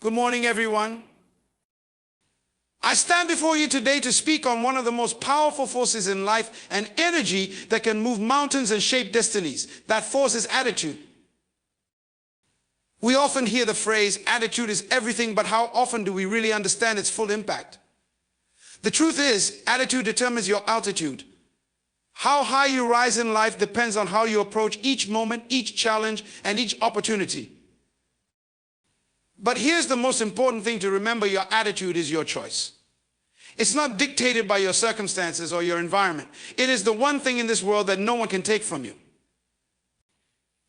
Good morning, everyone. I stand before you today to speak on one of the most powerful forces in life and energy that can move mountains and shape destinies. That force is attitude. We often hear the phrase, attitude is everything, but how often do we really understand its full impact? The truth is, attitude determines your altitude. How high you rise in life depends on how you approach each moment, each challenge, and each opportunity. But here's the most important thing to remember: your attitude is your choice. It's not dictated by your circumstances or your environment. It is the one thing in this world that no one can take from you.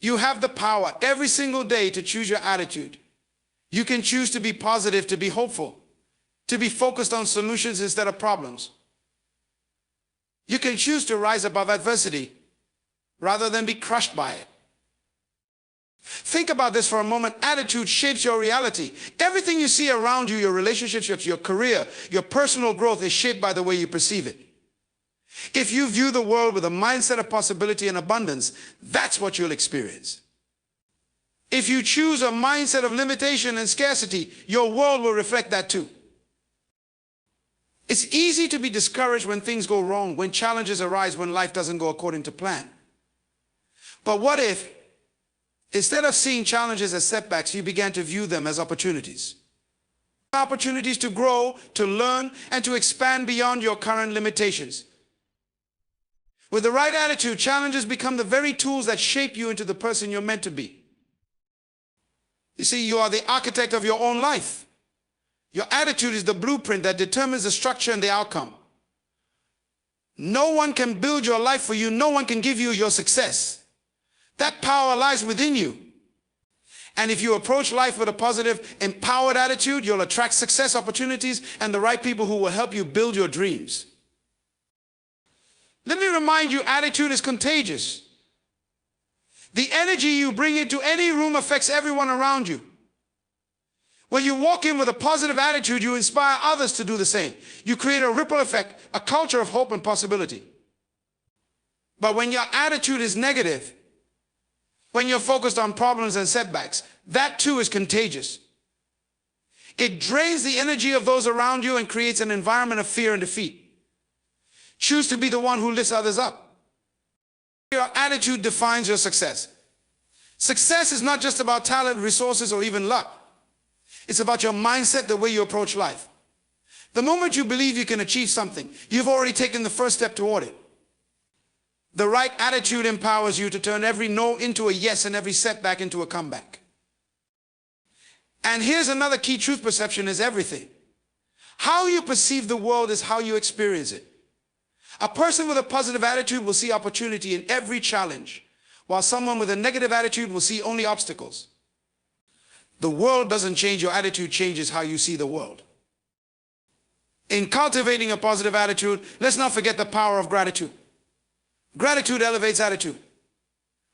You have the power every single day to choose your attitude. You can choose to be positive, to be hopeful, to be focused on solutions instead of problems. You can choose to rise above adversity rather than be crushed by it. Think about this for a moment. Attitude shapes your reality. Everything you see around you, your relationships, your career, your personal growth is shaped by the way you perceive it. If you view the world with a mindset of possibility and abundance, that's what you'll experience. If you choose a mindset of limitation and scarcity, your world will reflect that too. It's easy to be discouraged when things go wrong, when challenges arise, when life doesn't go according to plan. But what if, instead of seeing challenges as setbacks, you began to view them as opportunities? Opportunities to grow, to learn, and to expand beyond your current limitations. With the right attitude, challenges become the very tools that shape you into the person you're meant to be. You see, you are the architect of your own life. Your attitude is the blueprint that determines the structure and the outcome. No one can build your life for you. No one can give you your success. That power lies within you. And if you approach life with a positive, empowered attitude, you'll attract success, opportunities, and the right people who will help you build your dreams. Let me remind you, attitude is contagious. The energy you bring into any room affects everyone around you. When you walk in with a positive attitude, you inspire others to do the same. You create a ripple effect, a culture of hope and possibility. But when your attitude is negative, when you're focused on problems and setbacks, that too is contagious. It drains the energy of those around you and creates an environment of fear and defeat. Choose to be the one who lifts others up. Your attitude defines your success. Success is not just about talent, resources, or even luck. It's about your mindset, the way you approach life. The moment you believe you can achieve something, you've already taken the first step toward it. The right attitude empowers you to turn every no into a yes and every setback into a comeback. And here's another key truth: perception is everything. How you perceive the world is how you experience it. A person with a positive attitude will see opportunity in every challenge, while someone with a negative attitude will see only obstacles. The world doesn't change, your attitude changes how you see the world. In cultivating a positive attitude, let's not forget the power of gratitude. Gratitude elevates attitude.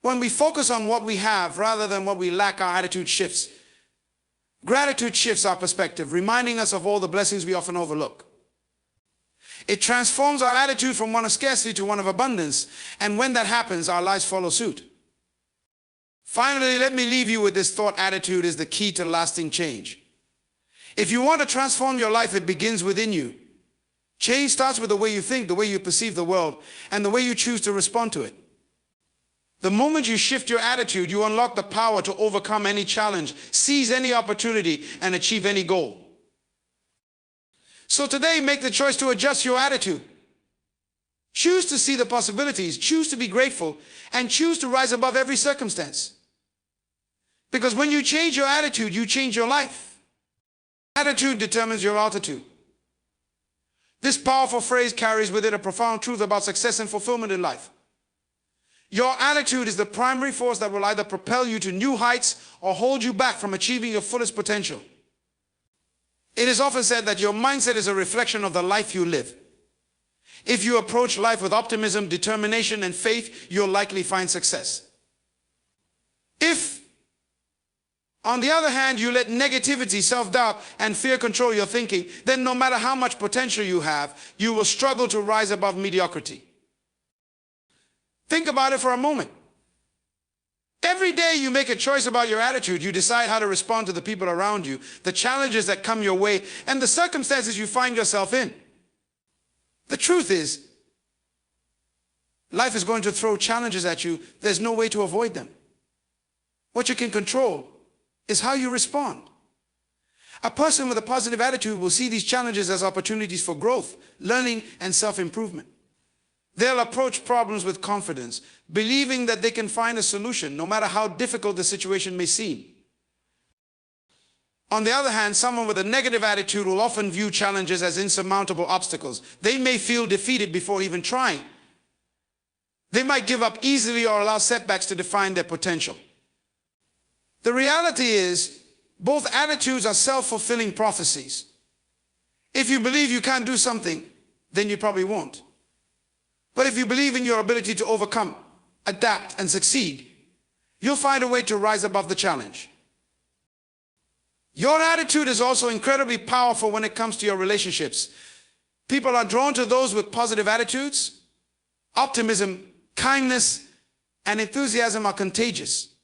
When we focus on what we have rather than what we lack, our attitude shifts. Gratitude shifts our perspective, reminding us of all the blessings we often overlook. It transforms our attitude from one of scarcity to one of abundance, and when that happens, our lives follow suit. Finally, let me leave you with this thought: attitude is the key to lasting change. If you want to transform your life, it begins within you. Change starts with the way you think, the way you perceive the world, and the way you choose to respond to it. The moment you shift your attitude, you unlock the power to overcome any challenge, seize any opportunity, and achieve any goal. So today, make the choice to adjust your attitude. Choose to see the possibilities, choose to be grateful, and choose to rise above every circumstance. Because when you change your attitude, you change your life. Attitude determines your altitude. This powerful phrase carries with it a profound truth about success and fulfillment in life. Your attitude is the primary force that will either propel you to new heights or hold you back from achieving your fullest potential. It is often said that your mindset is a reflection of the life you live. If you approach life with optimism, determination, and faith, you'll likely find success. If, on the other hand, you let negativity, self-doubt, and fear control your thinking, then no matter how much potential you have, you will struggle to rise above mediocrity. Think about it for a moment. Every day you make a choice about your attitude. You decide how to respond to the people around you, the challenges that come your way, and the circumstances you find yourself in. The truth is, life is going to throw challenges at you. There's no way to avoid them. What you can control is how you respond. A person with a positive attitude will see these challenges as opportunities for growth, learning, and self-improvement. They'll approach problems with confidence, believing that they can find a solution, no matter how difficult the situation may seem. On the other hand, someone with a negative attitude will often view challenges as insurmountable obstacles. They may feel defeated before even trying. They might give up easily or allow setbacks to define their potential. The reality is, both attitudes are self-fulfilling prophecies. If you believe you can't do something, then you probably won't. But if you believe in your ability to overcome, adapt, and succeed, you'll find a way to rise above the challenge. Your attitude is also incredibly powerful when it comes to your relationships. People are drawn to those with positive attitudes. Optimism, kindness, and enthusiasm are contagious.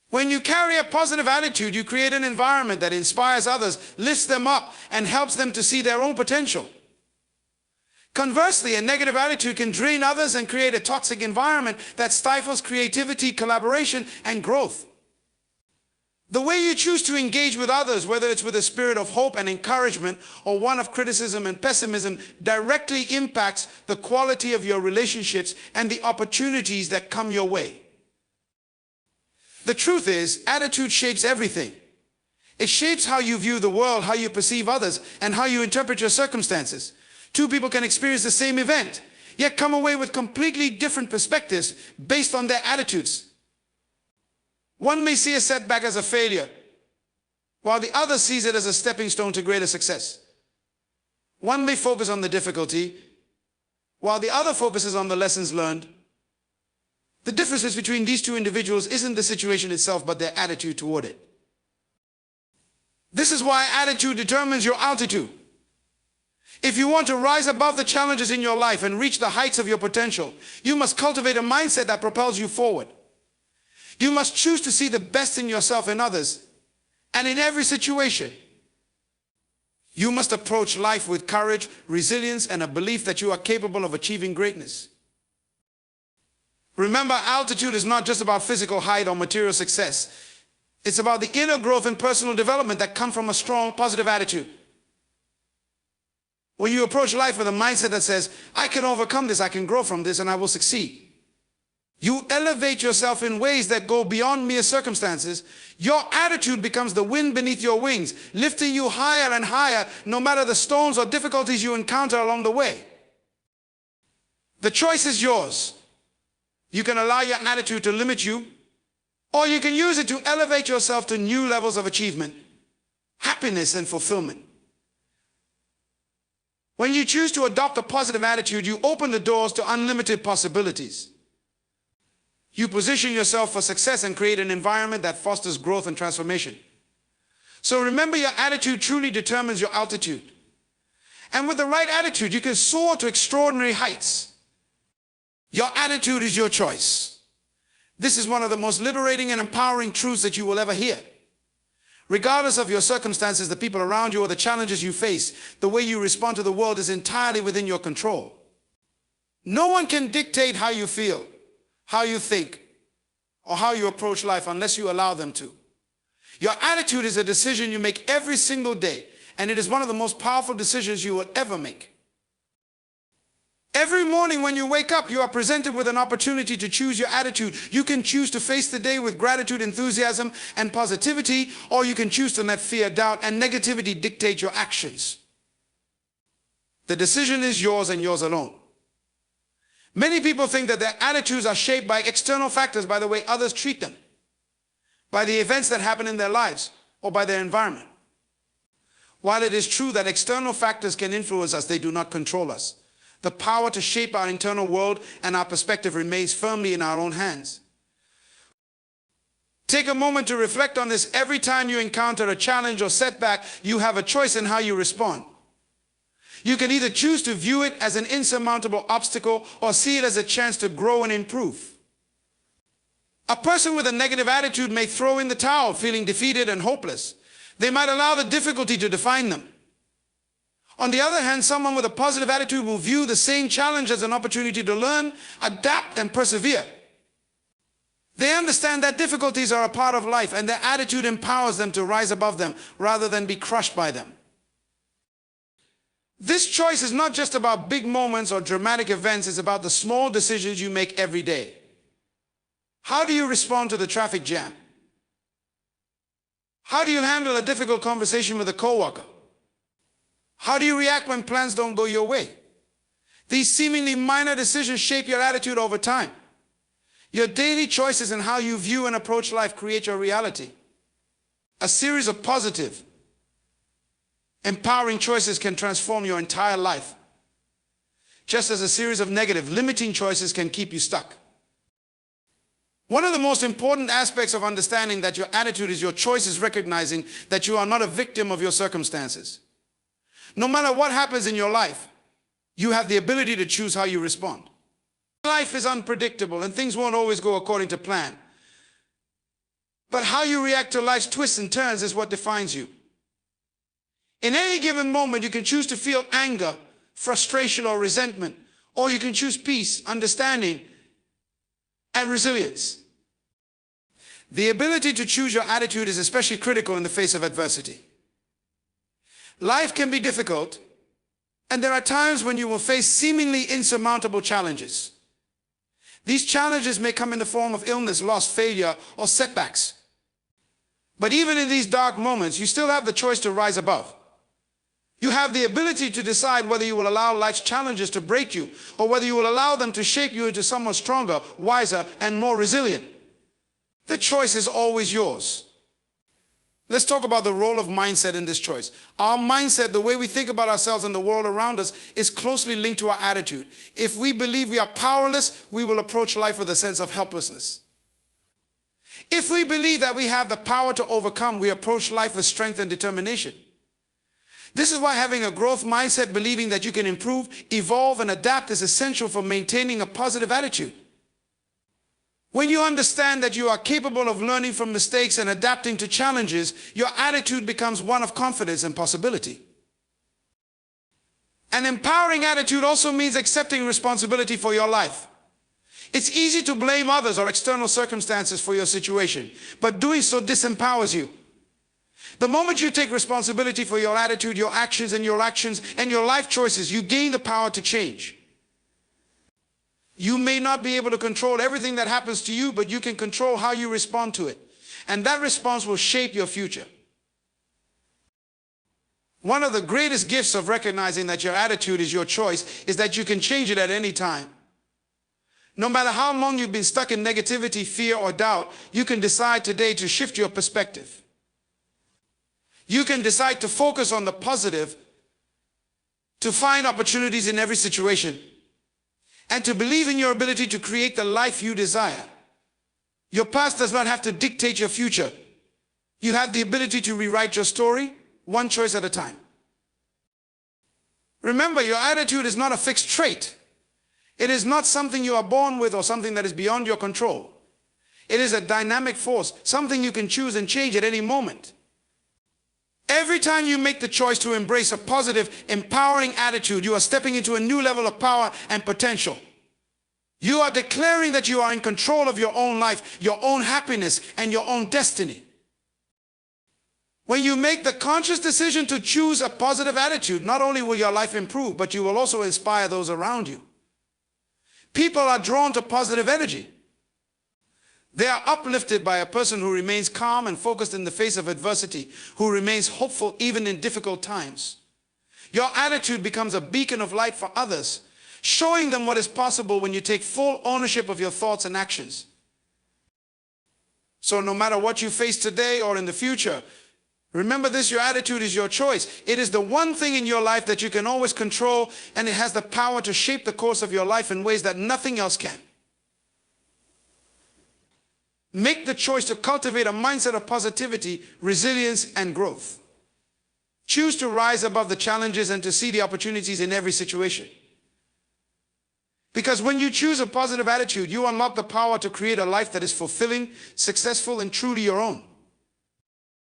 When you carry a positive attitude, you create an environment that inspires others, lifts them up, and helps them to see their own potential. Conversely, a negative attitude can drain others and create a toxic environment that stifles creativity, collaboration, and growth. The way you choose to engage with others, whether it's with a spirit of hope and encouragement or one of criticism and pessimism, directly impacts the quality of your relationships and the opportunities that come your way. The truth is, attitude shapes everything. It shapes how you view the world, how you perceive others, and how you interpret your circumstances. Two people can experience the same event, yet come away with completely different perspectives based on their attitudes. One may see a setback as a failure, while the other sees it as a stepping stone to greater success. One may focus on the difficulty, while the other focuses on the lessons learned. The differences between these two individuals isn't the situation itself, but their attitude toward it. This is why attitude determines your altitude. If you want to rise above the challenges in your life and reach the heights of your potential, you must cultivate a mindset that propels you forward. You must choose to see the best in yourself and others, and in every situation. You must approach life with courage, resilience, and a belief that you are capable of achieving greatness. Remember, altitude is not just about physical height or material success. It's about the inner growth and personal development that come from a strong, positive attitude. When you approach life with a mindset that says, I can overcome this, I can grow from this, and I will succeed. You elevate yourself in ways that go beyond mere circumstances. Your attitude becomes the wind beneath your wings, lifting you higher and higher, no matter the storms or difficulties you encounter along the way. The choice is yours. You can allow your attitude to limit you, or you can use it to elevate yourself to new levels of achievement, happiness, and fulfillment. When you choose to adopt a positive attitude, you open the doors to unlimited possibilities. You position yourself for success and create an environment that fosters growth and transformation. So remember, your attitude truly determines your altitude. And with the right attitude, you can soar to extraordinary heights. Your attitude is your choice. This is one of the most liberating and empowering truths that you will ever hear. Regardless of your circumstances, the people around you, or the challenges you face, the way you respond to the world is entirely within your control. No one can dictate how you feel, how you think, or how you approach life unless you allow them to. Your attitude is a decision you make every single day, and it is one of the most powerful decisions you will ever make. Every morning when you wake up, you are presented with an opportunity to choose your attitude. You can choose to face the day with gratitude, enthusiasm, and positivity, or you can choose to let fear, doubt, and negativity dictate your actions. The decision is yours and yours alone. Many people think that their attitudes are shaped by external factors, by the way others treat them, by the events that happen in their lives, or by their environment. While it is true that external factors can influence us, they do not control us. The power to shape our internal world and our perspective remains firmly in our own hands. Take a moment to reflect on this. Every time you encounter a challenge or setback, you have a choice in how you respond. You can either choose to view it as an insurmountable obstacle or see it as a chance to grow and improve. A person with a negative attitude may throw in the towel, feeling defeated and hopeless. They might allow the difficulty to define them. On the other hand, someone with a positive attitude will view the same challenge as an opportunity to learn, adapt, and persevere. They understand that difficulties are a part of life, and their attitude empowers them to rise above them rather than be crushed by them. This choice is not just about big moments or dramatic events, it's about the small decisions you make every day. How do you respond to the traffic jam? How do you handle a difficult conversation with a coworker? How do you react when plans don't go your way? These seemingly minor decisions shape your attitude over time. Your daily choices and how you view and approach life create your reality. A series of positive, empowering choices can transform your entire life, just as a series of negative, limiting choices can keep you stuck. One of the most important aspects of understanding that your attitude is your choice is recognizing that you are not a victim of your circumstances. No matter what happens in your life, you have the ability to choose how you respond. Life is unpredictable and things won't always go according to plan. But how you react to life's twists and turns is what defines you. In any given moment, you can choose to feel anger, frustration, or resentment, or you can choose peace, understanding, and resilience. The ability to choose your attitude is especially critical in the face of adversity. Life can be difficult, and there are times when you will face seemingly insurmountable challenges. These challenges may come in the form of illness, loss, failure, or setbacks. But even in these dark moments, you still have the choice to rise above. You have the ability to decide whether you will allow life's challenges to break you, or whether you will allow them to shape you into someone stronger, wiser, and more resilient. The choice is always yours. Let's talk about the role of mindset in this choice. Our mindset, the way we think about ourselves and the world around us, is closely linked to our attitude. If we believe we are powerless, we will approach life with a sense of helplessness. If we believe that we have the power to overcome, we approach life with strength and determination. This is why having a growth mindset, believing that you can improve, evolve, and adapt is essential for maintaining a positive attitude. When you understand that you are capable of learning from mistakes and adapting to challenges, your attitude becomes one of confidence and possibility. An empowering attitude also means accepting responsibility for your life. It's easy to blame others or external circumstances for your situation, but doing so disempowers you. The moment you take responsibility for your attitude, your actions and your life choices, you gain the power to change. You may not be able to control everything that happens to you, but you can control how you respond to it. And that response will shape your future. One of the greatest gifts of recognizing that your attitude is your choice is that you can change it at any time. No matter how long you've been stuck in negativity, fear, or doubt, you can decide today to shift your perspective. You can decide to focus on the positive, to find opportunities in every situation, and to believe in your ability to create the life you desire. Your past does not have to dictate your future. You have the ability to rewrite your story, one choice at a time. Remember, your attitude is not a fixed trait. It is not something you are born with or something that is beyond your control. It is a dynamic force, something you can choose and change at any moment. Every time you make the choice to embrace a positive, empowering attitude, you are stepping into a new level of power and potential. You are declaring that you are in control of your own life, your own happiness, and your own destiny. When you make the conscious decision to choose a positive attitude, not only will your life improve, but you will also inspire those around you. People are drawn to positive energy. They are uplifted by a person who remains calm and focused in the face of adversity, who remains hopeful even in difficult times. Your attitude becomes a beacon of light for others, showing them what is possible when you take full ownership of your thoughts and actions. So no matter what you face today or in the future, remember this, your attitude is your choice. It is the one thing in your life that you can always control, and it has the power to shape the course of your life in ways that nothing else can. Make the choice to cultivate a mindset of positivity, resilience, and growth. Choose to rise above the challenges and to see the opportunities in every situation. Because when you choose a positive attitude, you unlock the power to create a life that is fulfilling, successful, and truly your own.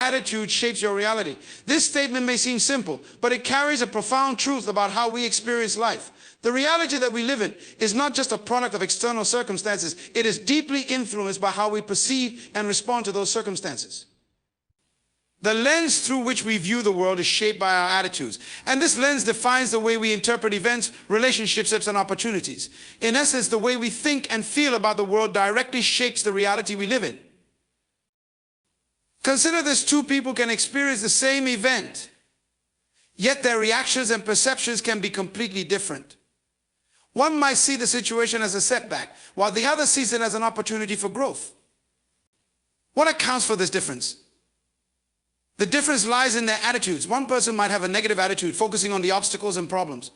Attitude shapes your reality. This statement may seem simple, but it carries a profound truth about how we experience life. The reality that we live in is not just a product of external circumstances. It is deeply influenced by how we perceive and respond to those circumstances. The lens through which we view the world is shaped by our attitudes. And this lens defines the way we interpret events, relationships, and opportunities. In essence, the way we think and feel about the world directly shapes the reality we live in. Consider this: two people can experience the same event, yet their reactions and perceptions can be completely different. One might see the situation as a setback, while the other sees it as an opportunity for growth. What accounts for this difference? The difference lies in their attitudes. One person might have a negative attitude, focusing on the obstacles and problems,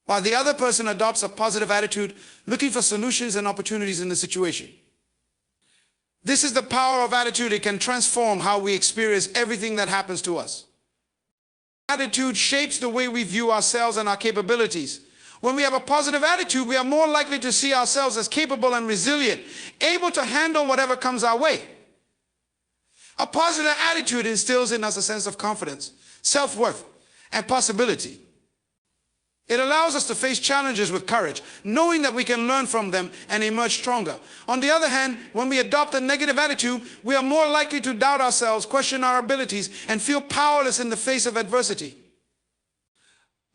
while the other person adopts a positive attitude, looking for solutions and opportunities in the situation. This is the power of attitude. It can transform how we experience everything that happens to us. Attitude shapes the way we view ourselves and our capabilities. When we have a positive attitude, we are more likely to see ourselves as capable and resilient, able to handle whatever comes our way. A positive attitude instills in us a sense of confidence, self-worth, and possibility. It allows us to face challenges with courage, knowing that we can learn from them and emerge stronger. On the other hand, when we adopt a negative attitude, we are more likely to doubt ourselves, question our abilities, and feel powerless in the face of adversity.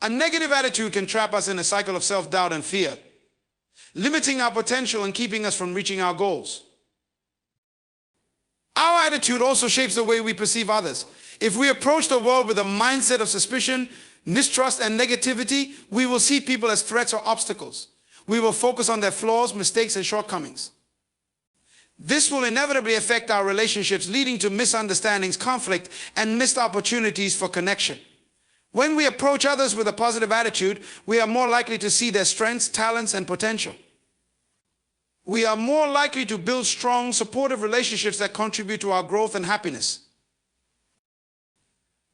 A negative attitude can trap us in a cycle of self-doubt and fear, limiting our potential and keeping us from reaching our goals. Our attitude also shapes the way we perceive others. If we approach the world with a mindset of suspicion, mistrust, and negativity, we will see people as threats or obstacles. We will focus on their flaws, mistakes, and shortcomings. This will inevitably affect our relationships, leading to misunderstandings, conflict, and missed opportunities for connection. When we approach others with a positive attitude, we are more likely to see their strengths, talents, and potential. We are more likely to build strong, supportive relationships that contribute to our growth and happiness.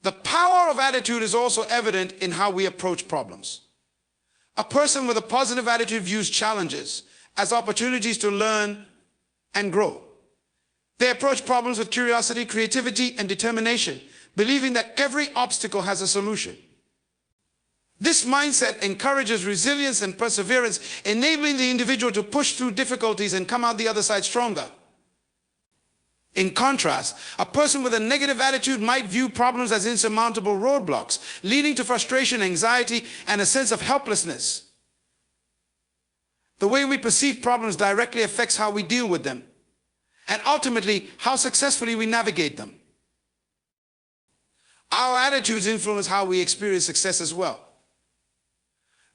The power of attitude is also evident in how we approach problems. A person with a positive attitude views challenges as opportunities to learn and grow. They approach problems with curiosity, creativity, and determination, believing that every obstacle has a solution. This mindset encourages resilience and perseverance, enabling the individual to push through difficulties and come out the other side stronger. In contrast, a person with a negative attitude might view problems as insurmountable roadblocks, leading to frustration, anxiety, and a sense of helplessness. The way we perceive problems directly affects how we deal with them, and ultimately, how successfully we navigate them. Our attitudes influence how we experience success as well.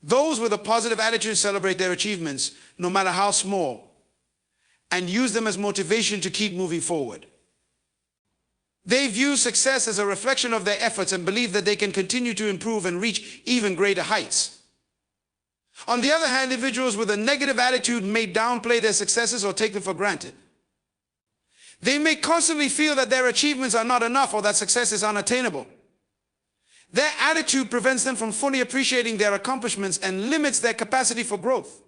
Those with a positive attitude celebrate their achievements, no matter how small, and use them as motivation to keep moving forward. They view success as a reflection of their efforts and believe that they can continue to improve and reach even greater heights. On the other hand, individuals with a negative attitude may downplay their successes or take them for granted. They may constantly feel that their achievements are not enough or that success is unattainable. Their attitude prevents them from fully appreciating their accomplishments and limits their capacity for growth.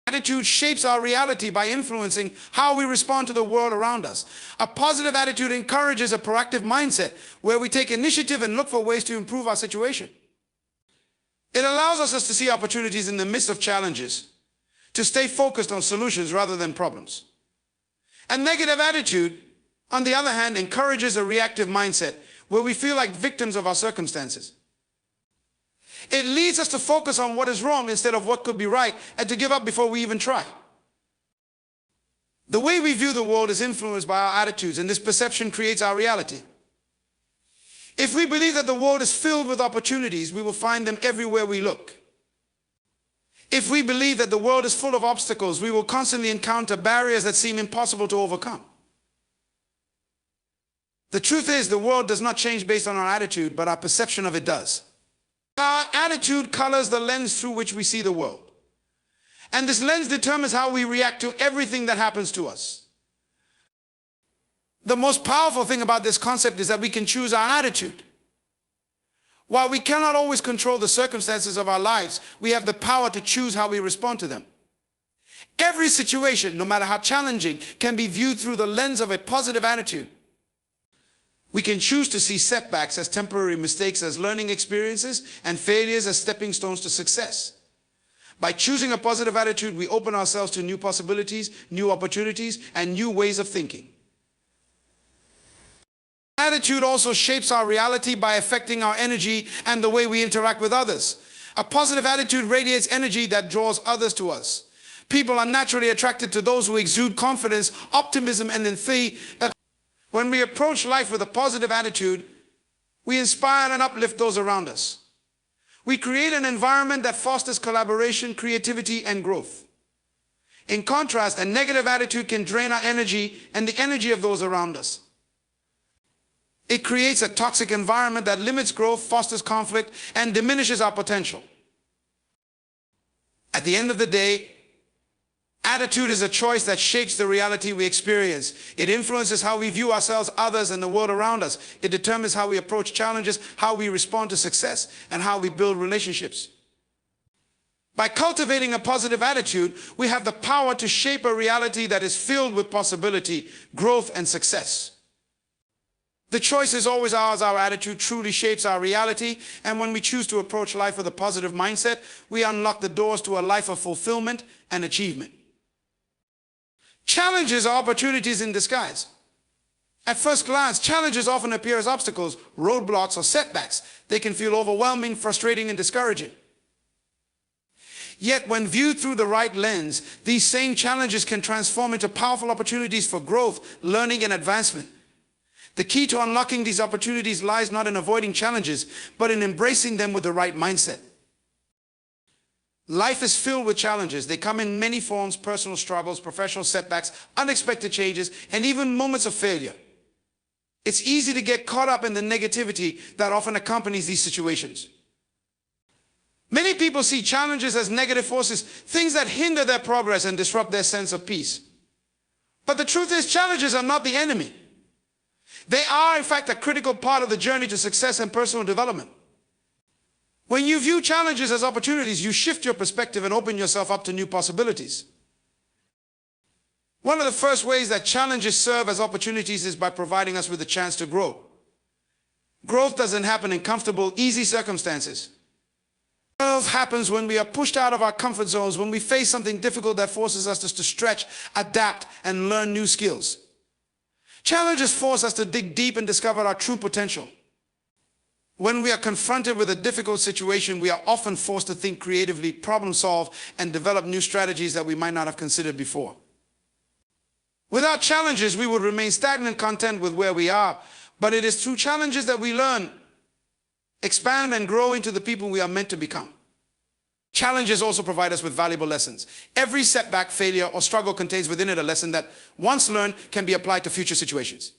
Attitude shapes our reality by influencing how we respond to the world around us. A positive attitude encourages a proactive mindset where we take initiative and look for ways to improve our situation. It allows us to see opportunities in the midst of challenges, to stay focused on solutions rather than problems. A negative attitude, on the other hand, encourages a reactive mindset where we feel like victims of our circumstances. It leads us to focus on what is wrong instead of what could be right, and to give up before we even try. The way we view the world is influenced by our attitudes, and this perception creates our reality. If we believe that the world is filled with opportunities, we will find them everywhere we look. If we believe that the world is full of obstacles, we will constantly encounter barriers that seem impossible to overcome. The truth is, the world does not change based on our attitude, but our perception of it does. Our attitude colors the lens through which we see the world. And this lens determines how we react to everything that happens to us. The most powerful thing about this concept is that we can choose our attitude. While we cannot always control the circumstances of our lives, we have the power to choose how we respond to them. Every situation, no matter how challenging, can be viewed through the lens of a positive attitude. We can choose to see setbacks as temporary mistakes, as learning experiences, and failures as stepping stones to success. By choosing a positive attitude, we open ourselves to new possibilities, new opportunities, and new ways of thinking. Attitude also shapes our reality by affecting our energy and the way we interact with others. A positive attitude radiates energy that draws others to us. People are naturally attracted to those who exude confidence, optimism, and enthusiasm. When we approach life with a positive attitude, we inspire and uplift those around us. We create an environment that fosters collaboration, creativity, and growth. In contrast, a negative attitude can drain our energy and the energy of those around us. It creates a toxic environment that limits growth, fosters conflict, and diminishes our potential. At the end of the day, attitude is a choice that shapes the reality we experience. It influences how we view ourselves, others, and the world around us. It determines how we approach challenges, how we respond to success, and how we build relationships. By cultivating a positive attitude, we have the power to shape a reality that is filled with possibility, growth, and success. The choice is always ours. Our attitude truly shapes our reality, and when we choose to approach life with a positive mindset, we unlock the doors to a life of fulfillment and achievement. Challenges are opportunities in disguise. At first glance, challenges often appear as obstacles, roadblocks, or setbacks. They can feel overwhelming, frustrating, and discouraging. Yet, when viewed through the right lens, these same challenges can transform into powerful opportunities for growth, learning, and advancement. The key to unlocking these opportunities lies not in avoiding challenges, but in embracing them with the right mindset. Life is filled with challenges. They come in many forms: personal struggles, professional setbacks, unexpected changes, and even moments of failure. It's easy to get caught up in the negativity that often accompanies these situations. Many people see challenges as negative forces, things that hinder their progress and disrupt their sense of peace. But the truth is, challenges are not the enemy. They are, in fact, a critical part of the journey to success and personal development. When you view challenges as opportunities, you shift your perspective and open yourself up to new possibilities. One of the first ways that challenges serve as opportunities is by providing us with a chance to grow. Growth doesn't happen in comfortable, easy circumstances. Growth happens when we are pushed out of our comfort zones, when we face something difficult that forces us to stretch, adapt, and learn new skills. Challenges force us to dig deep and discover our true potential. When we are confronted with a difficult situation, we are often forced to think creatively, problem solve, and develop new strategies that we might not have considered before. Without challenges, we would remain stagnant, content with where we are. But it is through challenges that we learn, expand, and grow into the people we are meant to become. Challenges also provide us with valuable lessons. Every setback, failure, or struggle contains within it a lesson that, once learned, can be applied to future situations.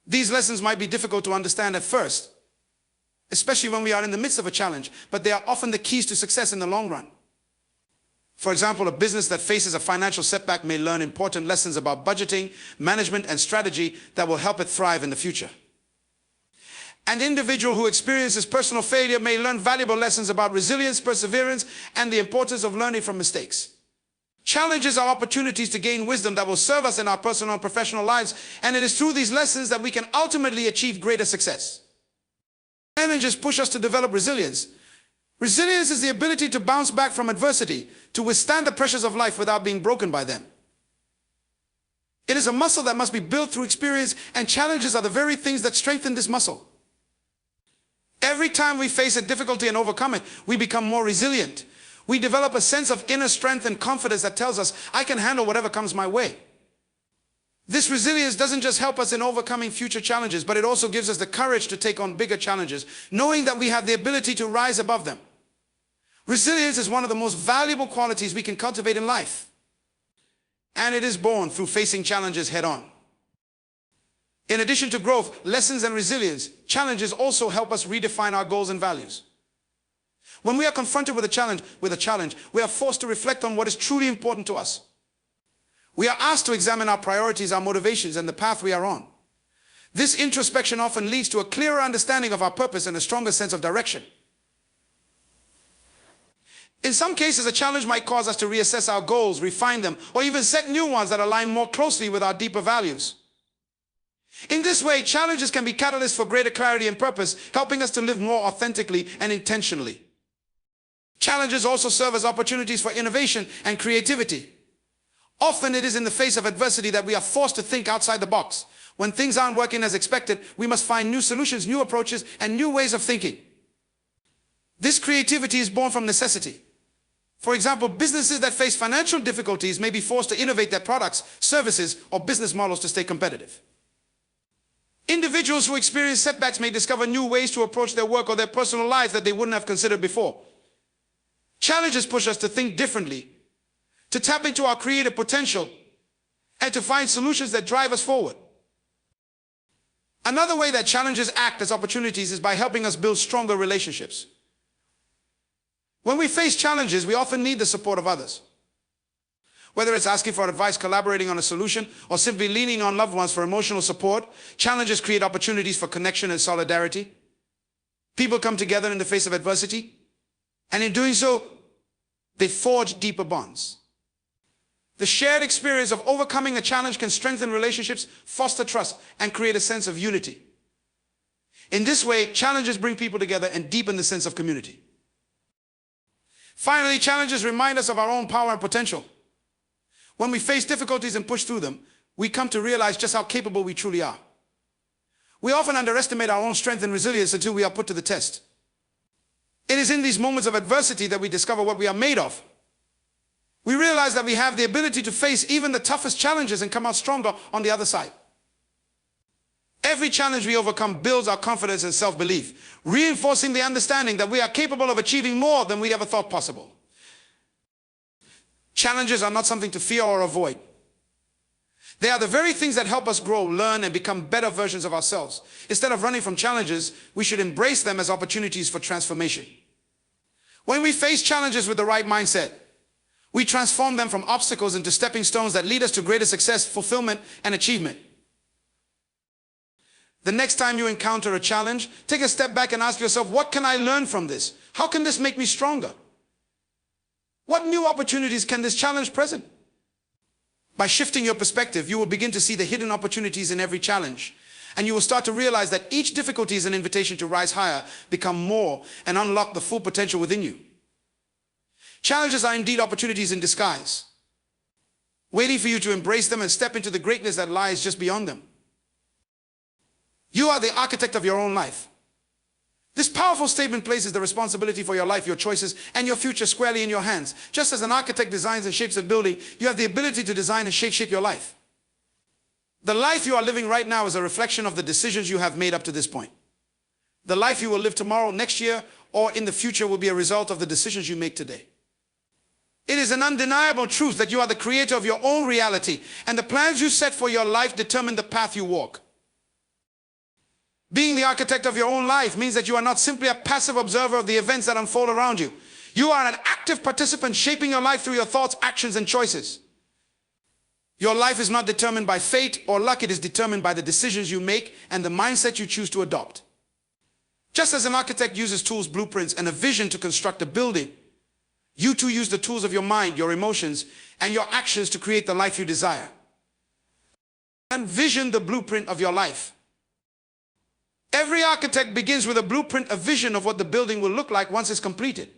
These lessons might be difficult to understand at first, especially when we are in the midst of a challenge, but they are often the keys to success in the long run. For example, a business that faces a financial setback may learn important lessons about budgeting, management, and strategy that will help it thrive in the future. An individual who experiences personal failure may learn valuable lessons about resilience, perseverance, and the importance of learning from mistakes. Challenges are opportunities to gain wisdom that will serve us in our personal and professional lives, and it is through these lessons that we can ultimately achieve greater success. Challenges push us to develop resilience. Resilience is the ability to bounce back from adversity, to withstand the pressures of life without being broken by them. It is a muscle that must be built through experience, and challenges are the very things that strengthen this muscle. Every time we face a difficulty and overcome it, we become more resilient. We develop a sense of inner strength and confidence that tells us, I can handle whatever comes my way. This resilience doesn't just help us in overcoming future challenges, but it also gives us the courage to take on bigger challenges, knowing that we have the ability to rise above them. Resilience is one of the most valuable qualities we can cultivate in life. And it is born through facing challenges head on. In addition to growth, lessons, and resilience, challenges also help us redefine our goals and values. When we are confronted with a challenge, we are forced to reflect on what is truly important to us. We are asked to examine our priorities, our motivations, and the path we are on. This introspection often leads to a clearer understanding of our purpose and a stronger sense of direction. In some cases, a challenge might cause us to reassess our goals, refine them, or even set new ones that align more closely with our deeper values. In this way, challenges can be catalysts for greater clarity and purpose, helping us to live more authentically and intentionally. Challenges also serve as opportunities for innovation and creativity. Often it is in the face of adversity that we are forced to think outside the box. When things aren't working as expected, we must find new solutions, new approaches, and new ways of thinking. This creativity is born from necessity. For example, businesses that face financial difficulties may be forced to innovate their products, services, or business models to stay competitive. Individuals who experience setbacks may discover new ways to approach their work or their personal lives that they wouldn't have considered before. Challenges push us to think differently, to tap into our creative potential, and to find solutions that drive us forward. Another way that challenges act as opportunities is by helping us build stronger relationships. When we face challenges, we often need the support of others. Whether it's asking for advice, collaborating on a solution, or simply leaning on loved ones for emotional support, challenges create opportunities for connection and solidarity. People come together in the face of adversity, and in doing so, they forge deeper bonds. The shared experience of overcoming a challenge can strengthen relationships, foster trust, and create a sense of unity. In this way, challenges bring people together and deepen the sense of community. Finally, challenges remind us of our own power and potential. When we face difficulties and push through them, we come to realize just how capable we truly are. We often underestimate our own strength and resilience until we are put to the test. It is in these moments of adversity that we discover what we are made of. We realize that we have the ability to face even the toughest challenges and come out stronger on the other side. Every challenge we overcome builds our confidence and self-belief, reinforcing the understanding that we are capable of achieving more than we ever thought possible. Challenges are not something to fear or avoid. They are the very things that help us grow, learn, and become better versions of ourselves. Instead of running from challenges, we should embrace them as opportunities for transformation. When we face challenges with the right mindset, we transform them from obstacles into stepping stones that lead us to greater success, fulfillment, and achievement. The next time you encounter a challenge, take a step back and ask yourself, what can I learn from this? How can this make me stronger? What new opportunities can this challenge present? By shifting your perspective, you will begin to see the hidden opportunities in every challenge. And you will start to realize that each difficulty is an invitation to rise higher, become more, and unlock the full potential within you. Challenges are indeed opportunities in disguise, waiting for you to embrace them and step into the greatness that lies just beyond them. You are the architect of your own life. This powerful statement places the responsibility for your life, your choices, and your future squarely in your hands. Just as an architect designs and shapes a building, you have the ability to design and shape your life. The life you are living right now is a reflection of the decisions you have made up to this point. The life you will live tomorrow, next year, or in the future will be a result of the decisions you make today. It is an undeniable truth that you are the creator of your own reality, and the plans you set for your life determine the path you walk. Being the architect of your own life means that you are not simply a passive observer of the events that unfold around you. You are an active participant shaping your life through your thoughts, actions, and choices. Your life is not determined by fate or luck. It is determined by the decisions you make and the mindset you choose to adopt. Just as an architect uses tools, blueprints, and a vision to construct a building, you too use the tools of your mind, your emotions, and your actions to create the life you desire. Envision the blueprint of your life. Every architect begins with a blueprint, a vision of what the building will look like once it's completed.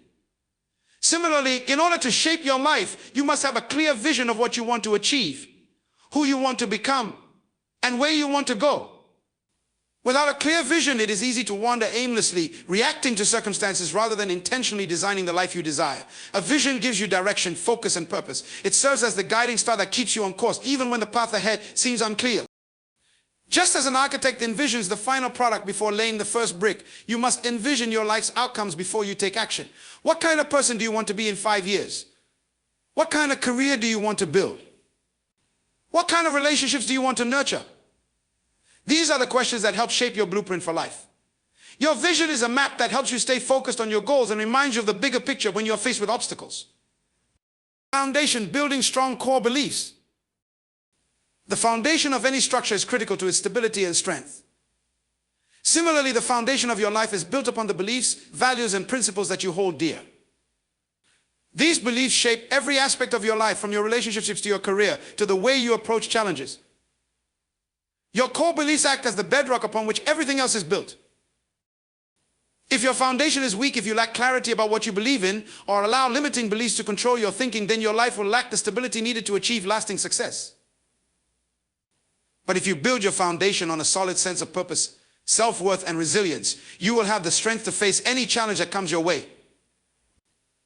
Similarly, in order to shape your life, you must have a clear vision of what you want to achieve, who you want to become, and where you want to go. Without a clear vision, it is easy to wander aimlessly, reacting to circumstances rather than intentionally designing the life you desire. A vision gives you direction, focus, and purpose. It serves as the guiding star that keeps you on course, even when the path ahead seems unclear. Just as an architect envisions the final product before laying the first brick, you must envision your life's outcomes before you take action. What kind of person do you want to be in 5 years? What kind of career do you want to build? What kind of relationships do you want to nurture? These are the questions that help shape your blueprint for life. Your vision is a map that helps you stay focused on your goals and reminds you of the bigger picture when you are faced with obstacles. Foundation, building strong core beliefs. The foundation of any structure is critical to its stability and strength. Similarly, the foundation of your life is built upon the beliefs, values, and principles that you hold dear. These beliefs shape every aspect of your life, from your relationships to your career, to the way you approach challenges. Your core beliefs act as the bedrock upon which everything else is built. If your foundation is weak, if you lack clarity about what you believe in, or allow limiting beliefs to control your thinking, then your life will lack the stability needed to achieve lasting success. But if you build your foundation on a solid sense of purpose, self-worth, and resilience, you will have the strength to face any challenge that comes your way.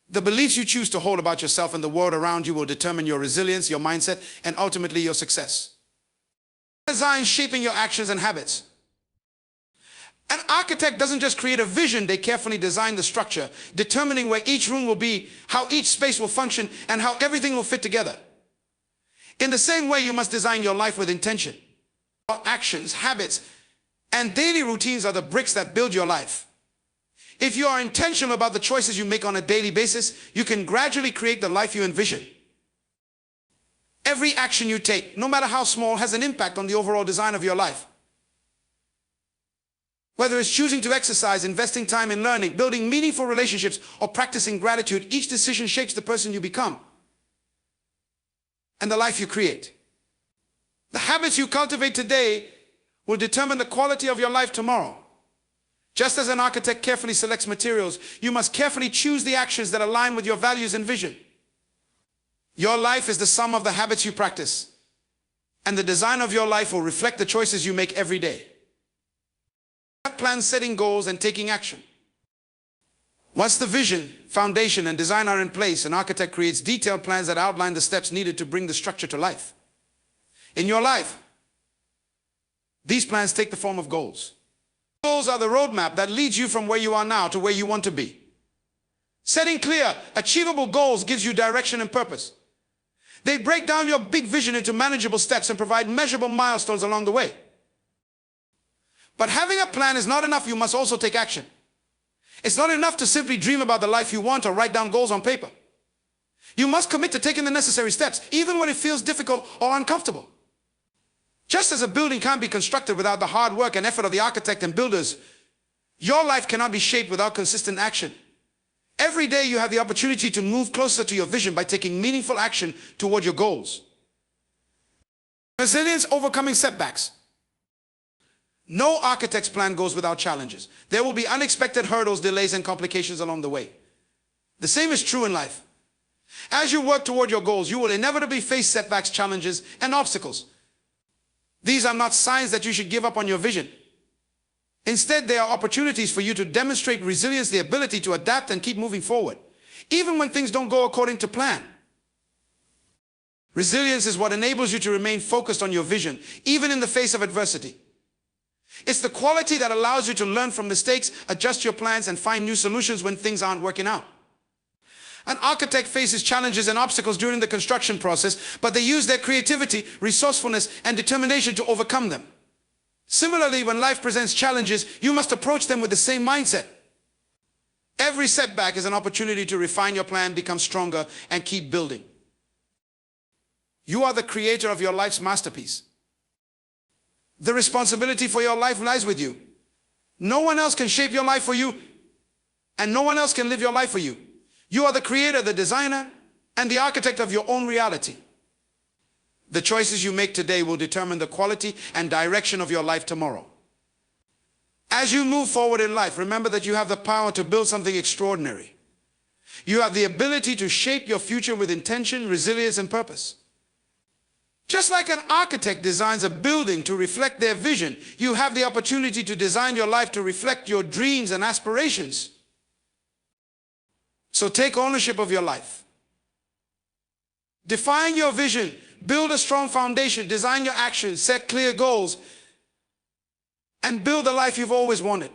The beliefs you choose to hold about yourself and the world around you will determine your resilience, your mindset, and ultimately your success. Design shaping your actions and habits. An architect doesn't just create a vision, they carefully design the structure, determining where each room will be, how each space will function, and how everything will fit together. In the same way, you must design your life with intention. Your actions, habits, and daily routines are the bricks that build your life. If you are intentional about the choices you make on a daily basis, you can gradually create the life you envision. Every action you take, no matter how small, has an impact on the overall design of your life. Whether it's choosing to exercise, investing time in learning, building meaningful relationships, or practicing gratitude, each decision shapes the person you become and the life you create. The habits you cultivate today will determine the quality of your life tomorrow. Just as an architect carefully selects materials, you must carefully choose the actions that align with your values and vision. Your life is the sum of the habits you practice, and the design of your life will reflect the choices you make every day. Plans, setting goals, and taking action. Once the vision, foundation, and design are in place, an architect creates detailed plans that outline the steps needed to bring the structure to life. In your life, these plans take the form of goals. Goals are the roadmap that leads you from where you are now to where you want to be. Setting clear, achievable goals gives you direction and purpose. They break down your big vision into manageable steps and provide measurable milestones along the way. But having a plan is not enough. You must also take action. It's not enough to simply dream about the life you want or write down goals on paper. You must commit to taking the necessary steps, even when it feels difficult or uncomfortable. Just as a building can't be constructed without the hard work and effort of the architect and builders, your life cannot be shaped without consistent action. Every day you have the opportunity to move closer to your vision by taking meaningful action toward your goals. Resilience, overcoming setbacks. No architect's plan goes without challenges. There will be unexpected hurdles, delays, and complications along the way. The same is true in life. As you work toward your goals, you will inevitably face setbacks, challenges, and obstacles. These are not signs that you should give up on your vision. Instead, they are opportunities for you to demonstrate resilience, the ability to adapt and keep moving forward, even when things don't go according to plan. Resilience is what enables you to remain focused on your vision, even in the face of adversity. It's the quality that allows you to learn from mistakes, adjust your plans, and find new solutions when things aren't working out. An architect faces challenges and obstacles during the construction process, but they use their creativity, resourcefulness, and determination to overcome them. Similarly, when life presents challenges, you must approach them with the same mindset. Every setback is an opportunity to refine your plan, become stronger, and keep building. You are the creator of your life's masterpiece. The responsibility for your life lies with you. No one else can shape your life for you, and no one else can live your life for you. You are the creator, the designer, and the architect of your own reality. The choices you make today will determine the quality and direction of your life tomorrow. As you move forward in life, remember that you have the power to build something extraordinary. You have the ability to shape your future with intention, resilience, and purpose. Just like an architect designs a building to reflect their vision, you have the opportunity to design your life to reflect your dreams and aspirations. So take ownership of your life. Define your vision, build a strong foundation, design your actions, set clear goals, and build the life you've always wanted.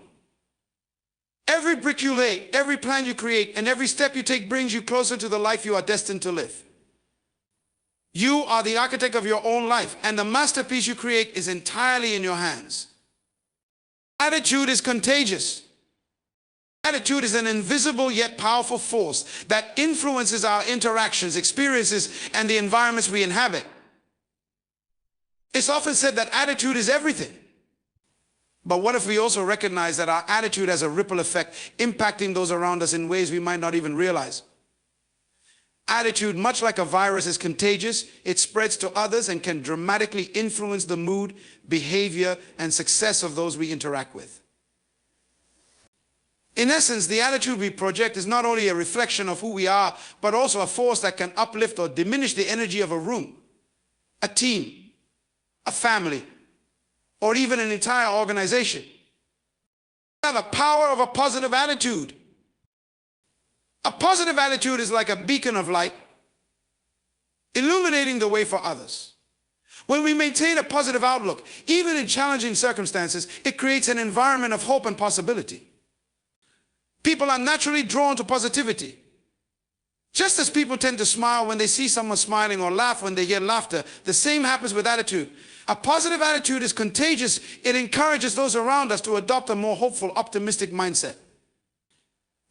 Every brick you lay, every plan you create, and every step you take brings you closer to the life you are destined to live. You are the architect of your own life, and the masterpiece you create is entirely in your hands. Attitude is contagious. Attitude is an invisible yet powerful force that influences our interactions, experiences, and the environments we inhabit. It's often said that attitude is everything. But what if we also recognize that our attitude has a ripple effect, impacting those around us in ways we might not even realize? Attitude, much like a virus, is contagious. It spreads to others and can dramatically influence the mood, behavior, and success of those we interact with. In essence, the attitude we project is not only a reflection of who we are, but also a force that can uplift or diminish the energy of a room, a team, a family, or even an entire organization. We have the power of a positive attitude. A positive attitude is like a beacon of light, illuminating the way for others. When we maintain a positive outlook, even in challenging circumstances, it creates an environment of hope and possibility. People are naturally drawn to positivity. Just as people tend to smile when they see someone smiling or laugh when they hear laughter, the same happens with attitude. A positive attitude is contagious. It encourages those around us to adopt a more hopeful, optimistic mindset.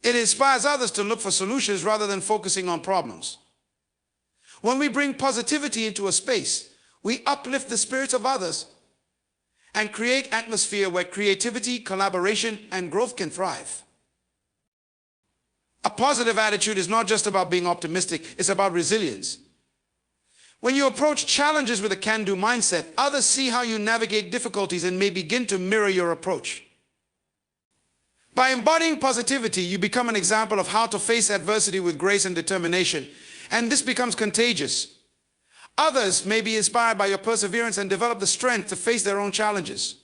It inspires others to look for solutions rather than focusing on problems. When we bring positivity into a space, we uplift the spirits of others and create an atmosphere where creativity, collaboration, and growth can thrive. A positive attitude is not just about being optimistic, it's about resilience. When you approach challenges with a can-do mindset, others see how you navigate difficulties and may begin to mirror your approach. By embodying positivity, you become an example of how to face adversity with grace and determination, and this becomes contagious. Others may be inspired by your perseverance and develop the strength to face their own challenges.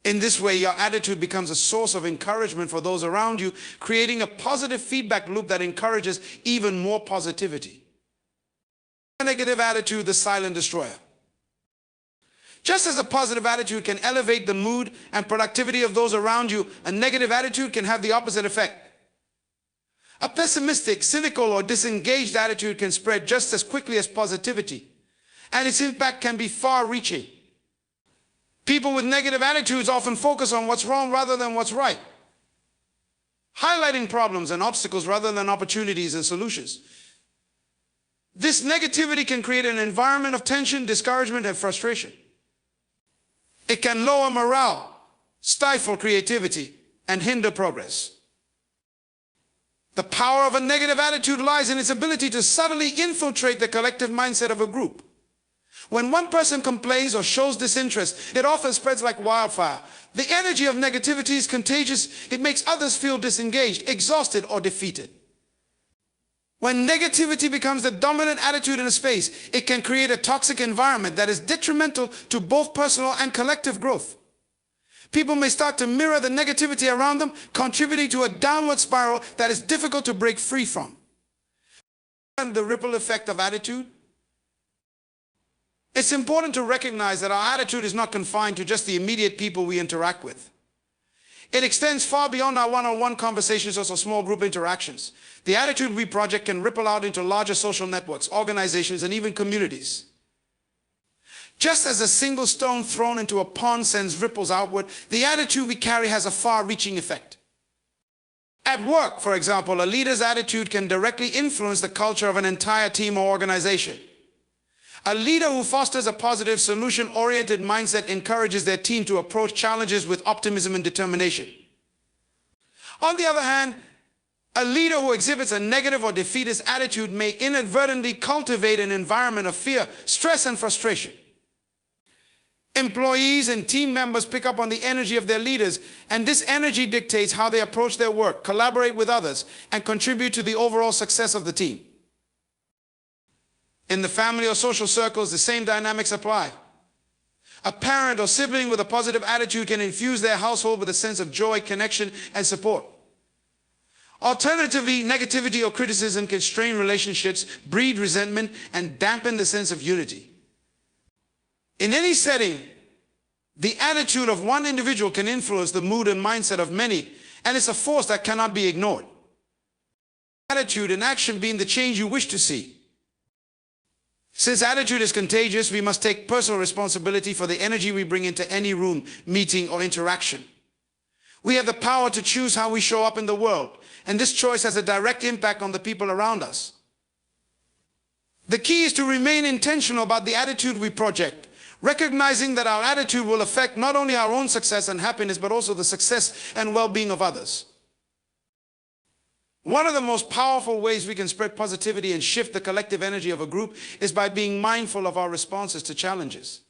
In this way, your attitude becomes a source of encouragement for those around you, creating a positive feedback loop that encourages even more positivity. A negative attitude, the silent destroyer. Just as a positive attitude can elevate the mood and productivity of those around you, a negative attitude can have the opposite effect. A pessimistic, cynical, or disengaged attitude can spread just as quickly as positivity, and its impact can be far-reaching. People with negative attitudes often focus on what's wrong rather than what's right, highlighting problems and obstacles rather than opportunities and solutions. This negativity can create an environment of tension, discouragement, and frustration. It can lower morale, stifle creativity, and hinder progress. The power of a negative attitude lies in its ability to subtly infiltrate the collective mindset of a group. When one person complains or shows disinterest, it often spreads like wildfire. The energy of negativity is contagious. It makes others feel disengaged, exhausted, or defeated. When negativity becomes the dominant attitude in a space, it can create a toxic environment that is detrimental to both personal and collective growth. People may start to mirror the negativity around them, contributing to a downward spiral that is difficult to break free from. And the ripple effect of attitude? It's important to recognize that our attitude is not confined to just the immediate people we interact with. It extends far beyond our one-on-one conversations or small group interactions. The attitude we project can ripple out into larger social networks, organizations, and even communities. Just as a single stone thrown into a pond sends ripples outward, the attitude we carry has a far-reaching effect. At work, for example, a leader's attitude can directly influence the culture of an entire team or organization. A leader who fosters a positive, solution-oriented mindset encourages their team to approach challenges with optimism and determination. On the other hand, a leader who exhibits a negative or defeatist attitude may inadvertently cultivate an environment of fear, stress, and frustration. Employees and team members pick up on the energy of their leaders, and this energy dictates how they approach their work, collaborate with others, and contribute to the overall success of the team. In the family or social circles, the same dynamics apply. A parent or sibling with a positive attitude can infuse their household with a sense of joy, connection, and support. Alternatively, negativity or criticism can strain relationships, breed resentment, and dampen the sense of unity. In any setting, the attitude of one individual can influence the mood and mindset of many, and it's a force that cannot be ignored. Attitude and action being the change you wish to see. Since attitude is contagious, we must take personal responsibility for the energy we bring into any room, meeting, or interaction. We have the power to choose how we show up in the world, and this choice has a direct impact on the people around us. The key is to remain intentional about the attitude we project, recognizing that our attitude will affect not only our own success and happiness, but also the success and well-being of others. One of the most powerful ways we can spread positivity and shift the collective energy of a group is by being mindful of our responses to challenges.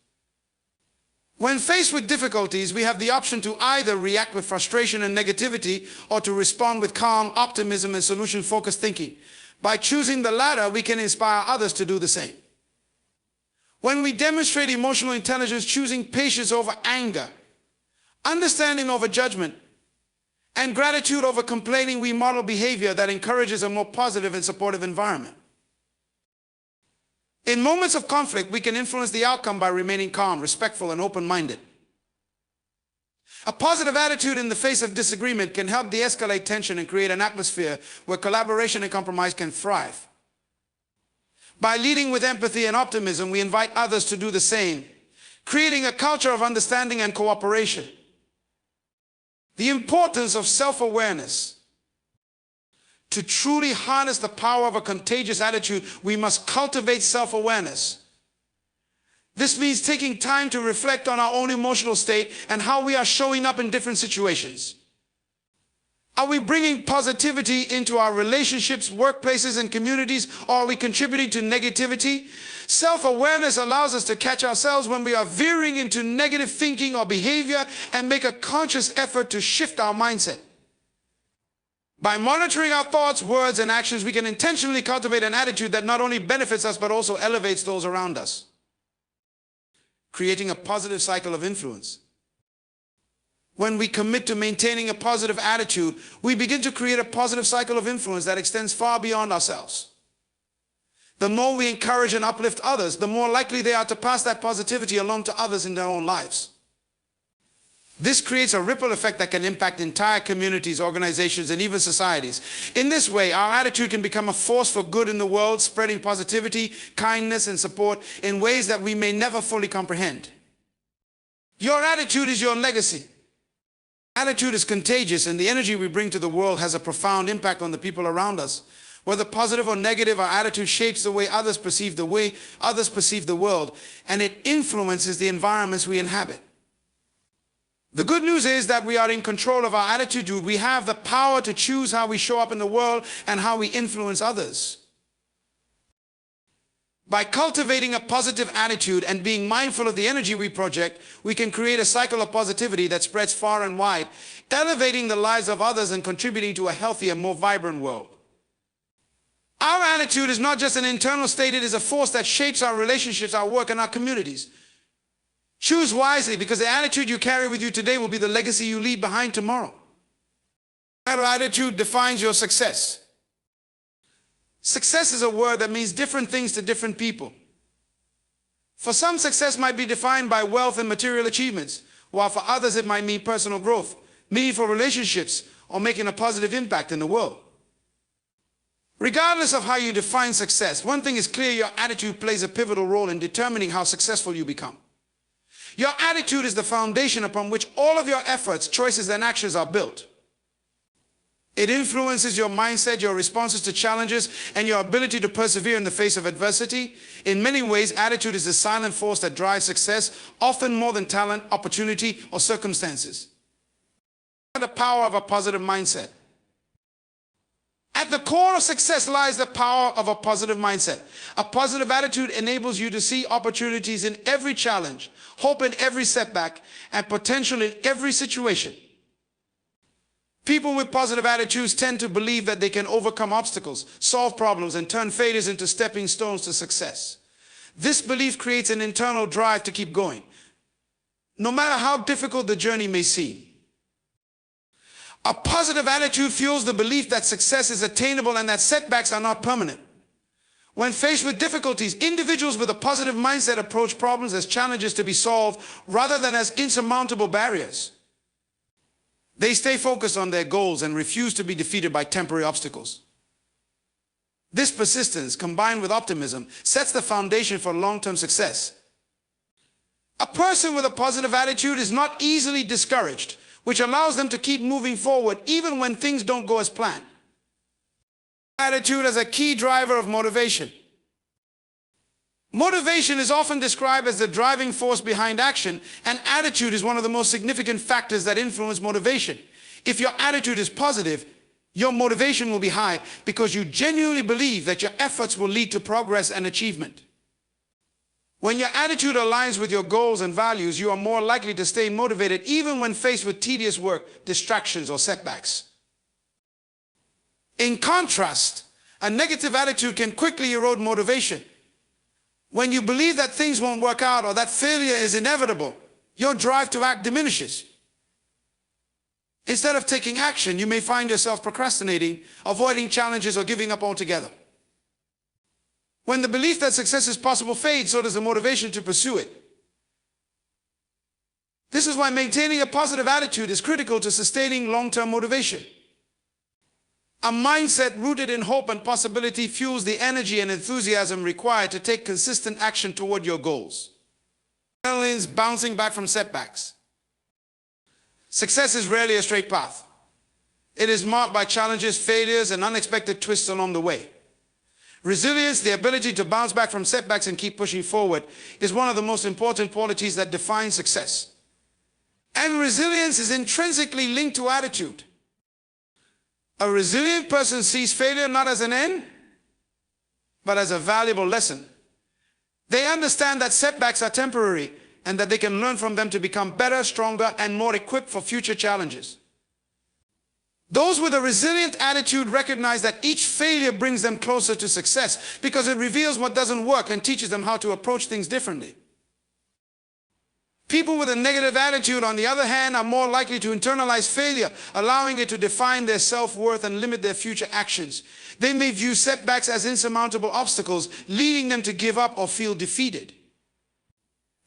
When faced with difficulties, we have the option to either react with frustration and negativity or to respond with calm, optimism, and solution-focused thinking. By choosing the latter, we can inspire others to do the same. When we demonstrate emotional intelligence, choosing patience over anger, understanding over judgment, and gratitude over complaining, we model behavior that encourages a more positive and supportive environment. In moments of conflict, we can influence the outcome by remaining calm, respectful, and open-minded. A positive attitude in the face of disagreement can help de-escalate tension and create an atmosphere where collaboration and compromise can thrive. By leading with empathy and optimism, we invite others to do the same, creating a culture of understanding and cooperation. The importance of self-awareness. To truly harness the power of a contagious attitude, we must cultivate self-awareness. This means taking time to reflect on our own emotional state and how we are showing up in different situations. Are we bringing positivity into our relationships, workplaces, and communities, or are we contributing to negativity? Self-awareness allows us to catch ourselves when we are veering into negative thinking or behavior and make a conscious effort to shift our mindset. By monitoring our thoughts, words, and actions, we can intentionally cultivate an attitude that not only benefits us, but also elevates those around us, creating a positive cycle of influence. When we commit to maintaining a positive attitude, we begin to create a positive cycle of influence that extends far beyond ourselves. The more we encourage and uplift others, the more likely they are to pass that positivity along to others in their own lives. This creates a ripple effect that can impact entire communities, organizations, and even societies. In this way, our attitude can become a force for good in the world, spreading positivity, kindness, and support in ways that we may never fully comprehend. Your attitude is your legacy. Attitude is contagious, and the energy we bring to the world has a profound impact on the people around us. Whether positive or negative, our attitude shapes the way others perceive the world, and it influences the environments we inhabit. The good news is that we are in control of our attitude. We have the power to choose how we show up in the world and how we influence others. By cultivating a positive attitude and being mindful of the energy we project, we can create a cycle of positivity that spreads far and wide, elevating the lives of others and contributing to a healthier, more vibrant world. Our attitude is not just an internal state, it is a force that shapes our relationships, our work, and our communities. Choose wisely, because the attitude you carry with you today will be the legacy you leave behind tomorrow. That attitude defines your success. Success is a word that means different things to different people. For some, success might be defined by wealth and material achievements, while for others it might mean personal growth, meaningful relationships, or making a positive impact in the world. Regardless of how you define success, one thing is clear: your attitude plays a pivotal role in determining how successful you become. Your attitude is the foundation upon which all of your efforts, choices, and actions are built. It influences your mindset, your responses to challenges, and your ability to persevere in the face of adversity. In many ways, attitude is the silent force that drives success, often more than talent, opportunity, or circumstances. The power of a positive mindset. At the core of success lies the power of a positive mindset. A positive attitude enables you to see opportunities in every challenge, hope in every setback, and potential in every situation. People with positive attitudes tend to believe that they can overcome obstacles, solve problems, and turn failures into stepping stones to success. This belief creates an internal drive to keep going, no matter how difficult the journey may seem. A positive attitude fuels the belief that success is attainable and that setbacks are not permanent. When faced with difficulties, individuals with a positive mindset approach problems as challenges to be solved rather than as insurmountable barriers. They stay focused on their goals and refuse to be defeated by temporary obstacles. This persistence, combined with optimism, sets the foundation for long-term success. A person with a positive attitude is not easily discouraged, which allows them to keep moving forward even when things don't go as planned. Attitude as a key driver of motivation. Motivation is often described as the driving force behind action, and attitude is one of the most significant factors that influence motivation. If your attitude is positive, your motivation will be high because you genuinely believe that your efforts will lead to progress and achievement. When your attitude aligns with your goals and values, you are more likely to stay motivated even when faced with tedious work, distractions, or setbacks. In contrast, a negative attitude can quickly erode motivation. When you believe that things won't work out or that failure is inevitable, your drive to act diminishes. Instead of taking action, you may find yourself procrastinating, avoiding challenges, or giving up altogether. When the belief that success is possible fades, so does the motivation to pursue it. This is why maintaining a positive attitude is critical to sustaining long-term motivation. A mindset rooted in hope and possibility fuels the energy and enthusiasm required to take consistent action toward your goals. Adrenaline's bouncing back from setbacks. Success is rarely a straight path. It is marked by challenges, failures, and unexpected twists along the way. Resilience, the ability to bounce back from setbacks and keep pushing forward, is one of the most important qualities that define success. And resilience is intrinsically linked to attitude. A resilient person sees failure not as an end, but as a valuable lesson. They understand that setbacks are temporary and that they can learn from them to become better, stronger, and more equipped for future challenges. Those with a resilient attitude recognize that each failure brings them closer to success because it reveals what doesn't work and teaches them how to approach things differently. People with a negative attitude, on the other hand, are more likely to internalize failure, allowing it to define their self-worth and limit their future actions. They may view setbacks as insurmountable obstacles, leading them to give up or feel defeated.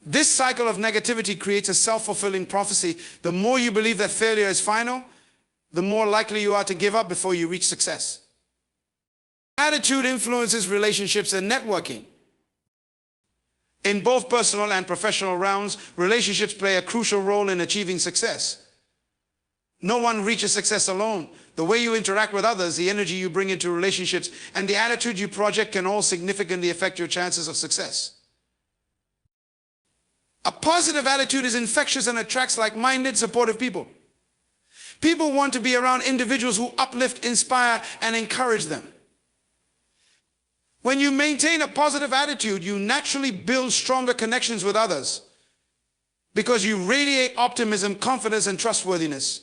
This cycle of negativity creates a self-fulfilling prophecy. The more you believe that failure is final, the more likely you are to give up before you reach success. Attitude influences relationships and networking. In both personal and professional realms, relationships play a crucial role in achieving success. No one reaches success alone. The way you interact with others, the energy you bring into relationships, and the attitude you project can all significantly affect your chances of success. A positive attitude is infectious and attracts like-minded, supportive people. People want to be around individuals who uplift, inspire, and encourage them. When you maintain a positive attitude, you naturally build stronger connections with others because you radiate optimism, confidence, and trustworthiness.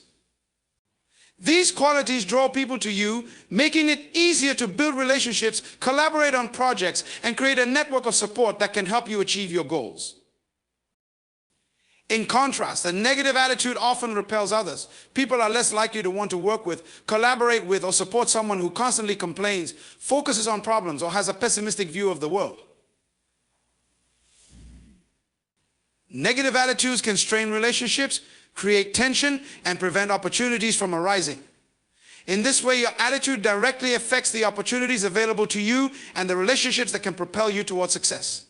These qualities draw people to you, making it easier to build relationships, collaborate on projects, and create a network of support that can help you achieve your goals. In contrast, a negative attitude often repels others. People are less likely to want to work with, collaborate with, or support someone who constantly complains, focuses on problems, or has a pessimistic view of the world. Negative attitudes can strain relationships, create tension, and prevent opportunities from arising. In this way, your attitude directly affects the opportunities available to you and the relationships that can propel you towards success.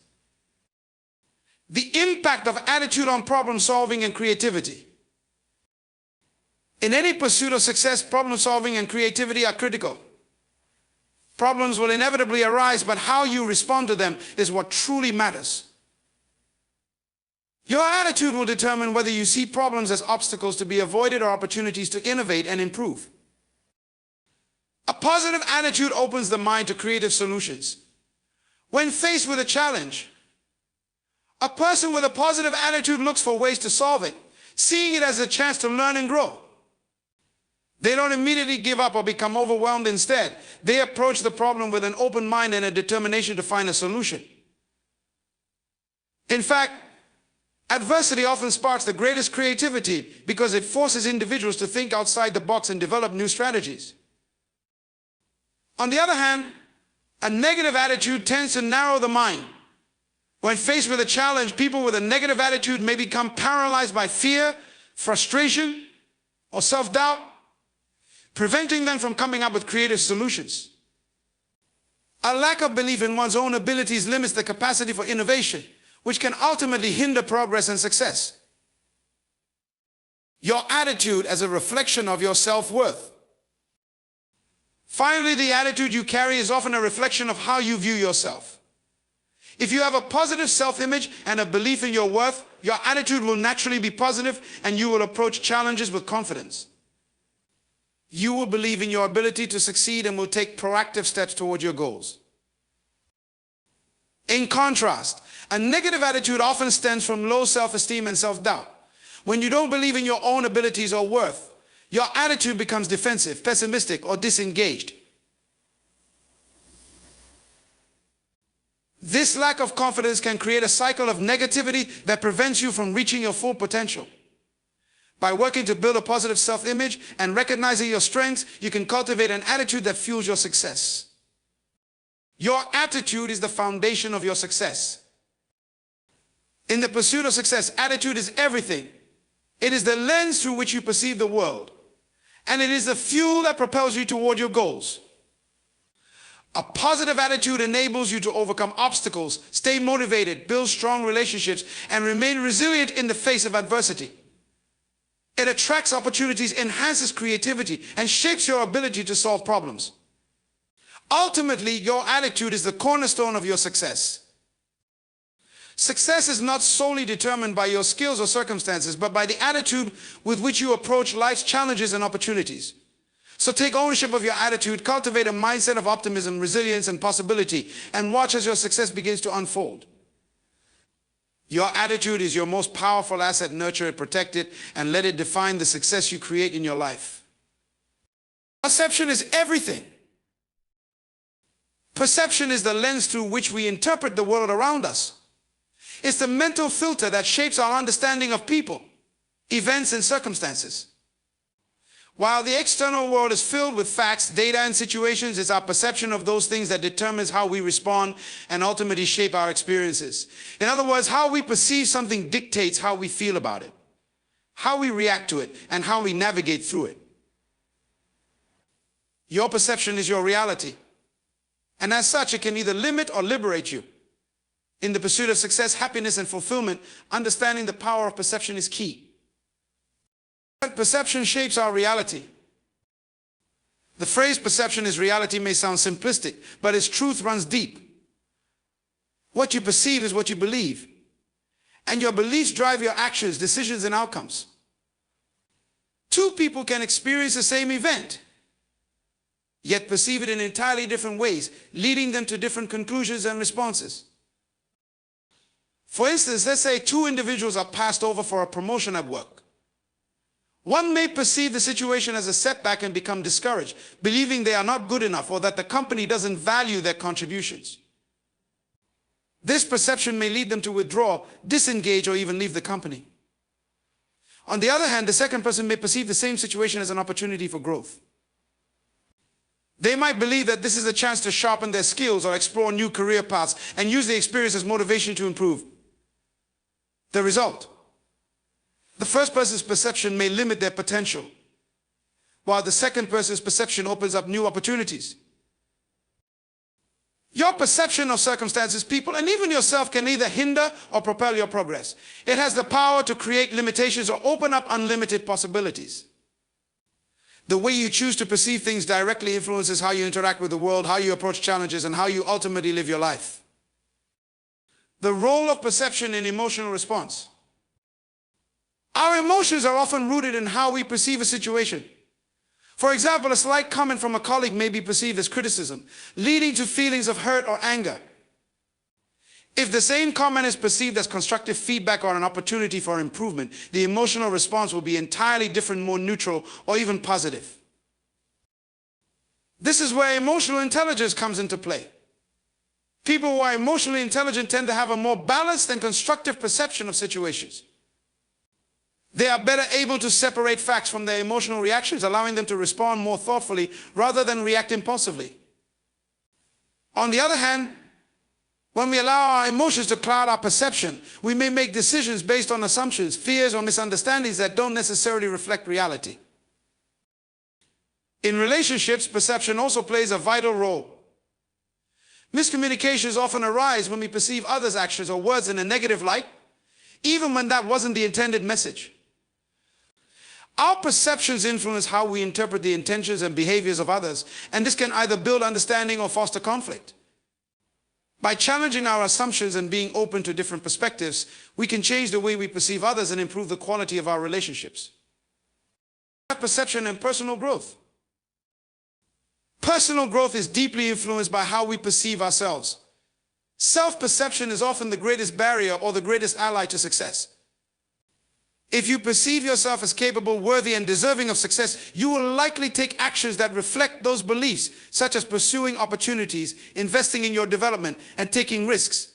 The impact of attitude on problem solving and creativity. In any pursuit of success, problem solving and creativity are critical. Problems will inevitably arise, but how you respond to them is what truly matters. Your attitude will determine whether you see problems as obstacles to be avoided or opportunities to innovate and improve. A positive attitude opens the mind to creative solutions. When faced with a challenge, a person with a positive attitude looks for ways to solve it, seeing it as a chance to learn and grow. They don't immediately give up or become overwhelmed. Instead, they approach the problem with an open mind and a determination to find a solution. In fact, adversity often sparks the greatest creativity because it forces individuals to think outside the box and develop new strategies. On the other hand, a negative attitude tends to narrow the mind. When faced with a challenge, people with a negative attitude may become paralyzed by fear, frustration, or self-doubt, preventing them from coming up with creative solutions. A lack of belief in one's own abilities limits the capacity for innovation, which can ultimately hinder progress and success. Your attitude as a reflection of your self-worth. Finally, the attitude you carry is often a reflection of how you view yourself. If you have a positive self-image and a belief in your worth, your attitude will naturally be positive and you will approach challenges with confidence. You will believe in your ability to succeed and will take proactive steps toward your goals. In contrast, a negative attitude often stems from low self-esteem and self-doubt. When you don't believe in your own abilities or worth, your attitude becomes defensive, pessimistic, or disengaged. This lack of confidence can create a cycle of negativity that prevents you from reaching your full potential. By working to build a positive self-image and recognizing your strengths, you can cultivate an attitude that fuels your success. Your attitude is the foundation of your success. In the pursuit of success, attitude is everything. It is the lens through which you perceive the world, and it is the fuel that propels you toward your goals. A positive attitude enables you to overcome obstacles, stay motivated, build strong relationships, and remain resilient in the face of adversity. It attracts opportunities, enhances creativity, and shapes your ability to solve problems. Ultimately, your attitude is the cornerstone of your success. Success is not solely determined by your skills or circumstances, but by the attitude with which you approach life's challenges and opportunities. So take ownership of your attitude, cultivate a mindset of optimism, resilience, and possibility, and watch as your success begins to unfold. Your attitude is your most powerful asset. Nurture it, protect it, and let it define the success you create in your life. Perception is everything. Perception is the lens through which we interpret the world around us. It's the mental filter that shapes our understanding of people, events, and circumstances. While the external world is filled with facts, data, and situations, it's our perception of those things that determines how we respond and ultimately shape our experiences. In other words, how we perceive something dictates how we feel about it, how we react to it, and how we navigate through it. Your perception is your reality, and as such, it can either limit or liberate you. In the pursuit of success, happiness, and fulfillment, understanding the power of perception is key. Perception shapes our reality. The phrase perception is reality may sound simplistic, but its truth runs deep. What you perceive is what you believe, and your beliefs drive your actions, decisions, and outcomes. Two people can experience the same event, yet perceive it in entirely different ways, leading them to different conclusions and responses. For instance, let's say two individuals are passed over for a promotion at work. One may perceive the situation as a setback and become discouraged, believing they are not good enough or that the company doesn't value their contributions. This perception may lead them to withdraw, disengage, or even leave the company. On the other hand, the second person may perceive the same situation as an opportunity for growth. They might believe that this is a chance to sharpen their skills or explore new career paths and use the experience as motivation to improve. The result: the first person's perception may limit their potential, while the second person's perception opens up new opportunities. Your perception of circumstances, people, and even yourself can either hinder or propel your progress. It has the power to create limitations or open up unlimited possibilities. The way you choose to perceive things directly influences how you interact with the world, how you approach challenges, and how you ultimately live your life. The role of perception in emotional response. Our emotions are often rooted in how we perceive a situation. For example, a slight comment from a colleague may be perceived as criticism, leading to feelings of hurt or anger. If the same comment is perceived as constructive feedback or an opportunity for improvement, the emotional response will be entirely different, more neutral, or even positive. This is where emotional intelligence comes into play. People who are emotionally intelligent tend to have a more balanced and constructive perception of situations. They are better able to separate facts from their emotional reactions, allowing them to respond more thoughtfully rather than react impulsively. On the other hand, when we allow our emotions to cloud our perception, we may make decisions based on assumptions, fears, or misunderstandings that don't necessarily reflect reality. In relationships, perception also plays a vital role. Miscommunications often arise when we perceive others' actions or words in a negative light, even when that wasn't the intended message. Our perceptions influence how we interpret the intentions and behaviors of others, and this can either build understanding or foster conflict. By challenging our assumptions and being open to different perspectives, we can change the way we perceive others and improve the quality of our relationships. Perception and personal growth. Personal growth is deeply influenced by how we perceive ourselves. Self-perception is often the greatest barrier or the greatest ally to success. If you perceive yourself as capable, worthy, and deserving of success, you will likely take actions that reflect those beliefs, such as pursuing opportunities, investing in your development, and taking risks.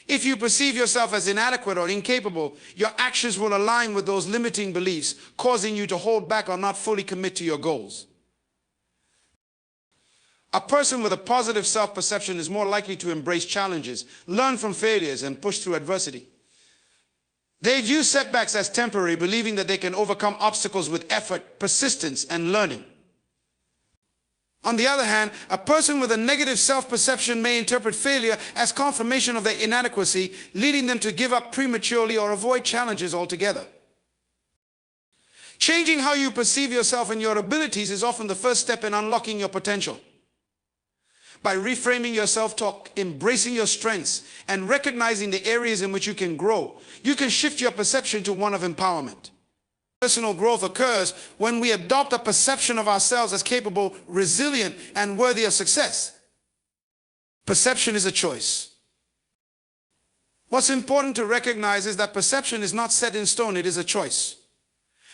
If you perceive yourself as inadequate or incapable, your actions will align with those limiting beliefs, causing you to hold back or not fully commit to your goals. A person with a positive self-perception is more likely to embrace challenges, learn from failures, and push through adversity. They view setbacks as temporary, believing that they can overcome obstacles with effort, persistence, and learning. On the other hand, a person with a negative self-perception may interpret failure as confirmation of their inadequacy, leading them to give up prematurely or avoid challenges altogether. Changing how you perceive yourself and your abilities is often the first step in unlocking your potential. By reframing your self-talk, embracing your strengths, and recognizing the areas in which you can grow, you can shift your perception to one of empowerment. Personal growth occurs when we adopt a perception of ourselves as capable, resilient, and worthy of success. Perception is a choice. What's important to recognize is that perception is not set in stone, it is a choice.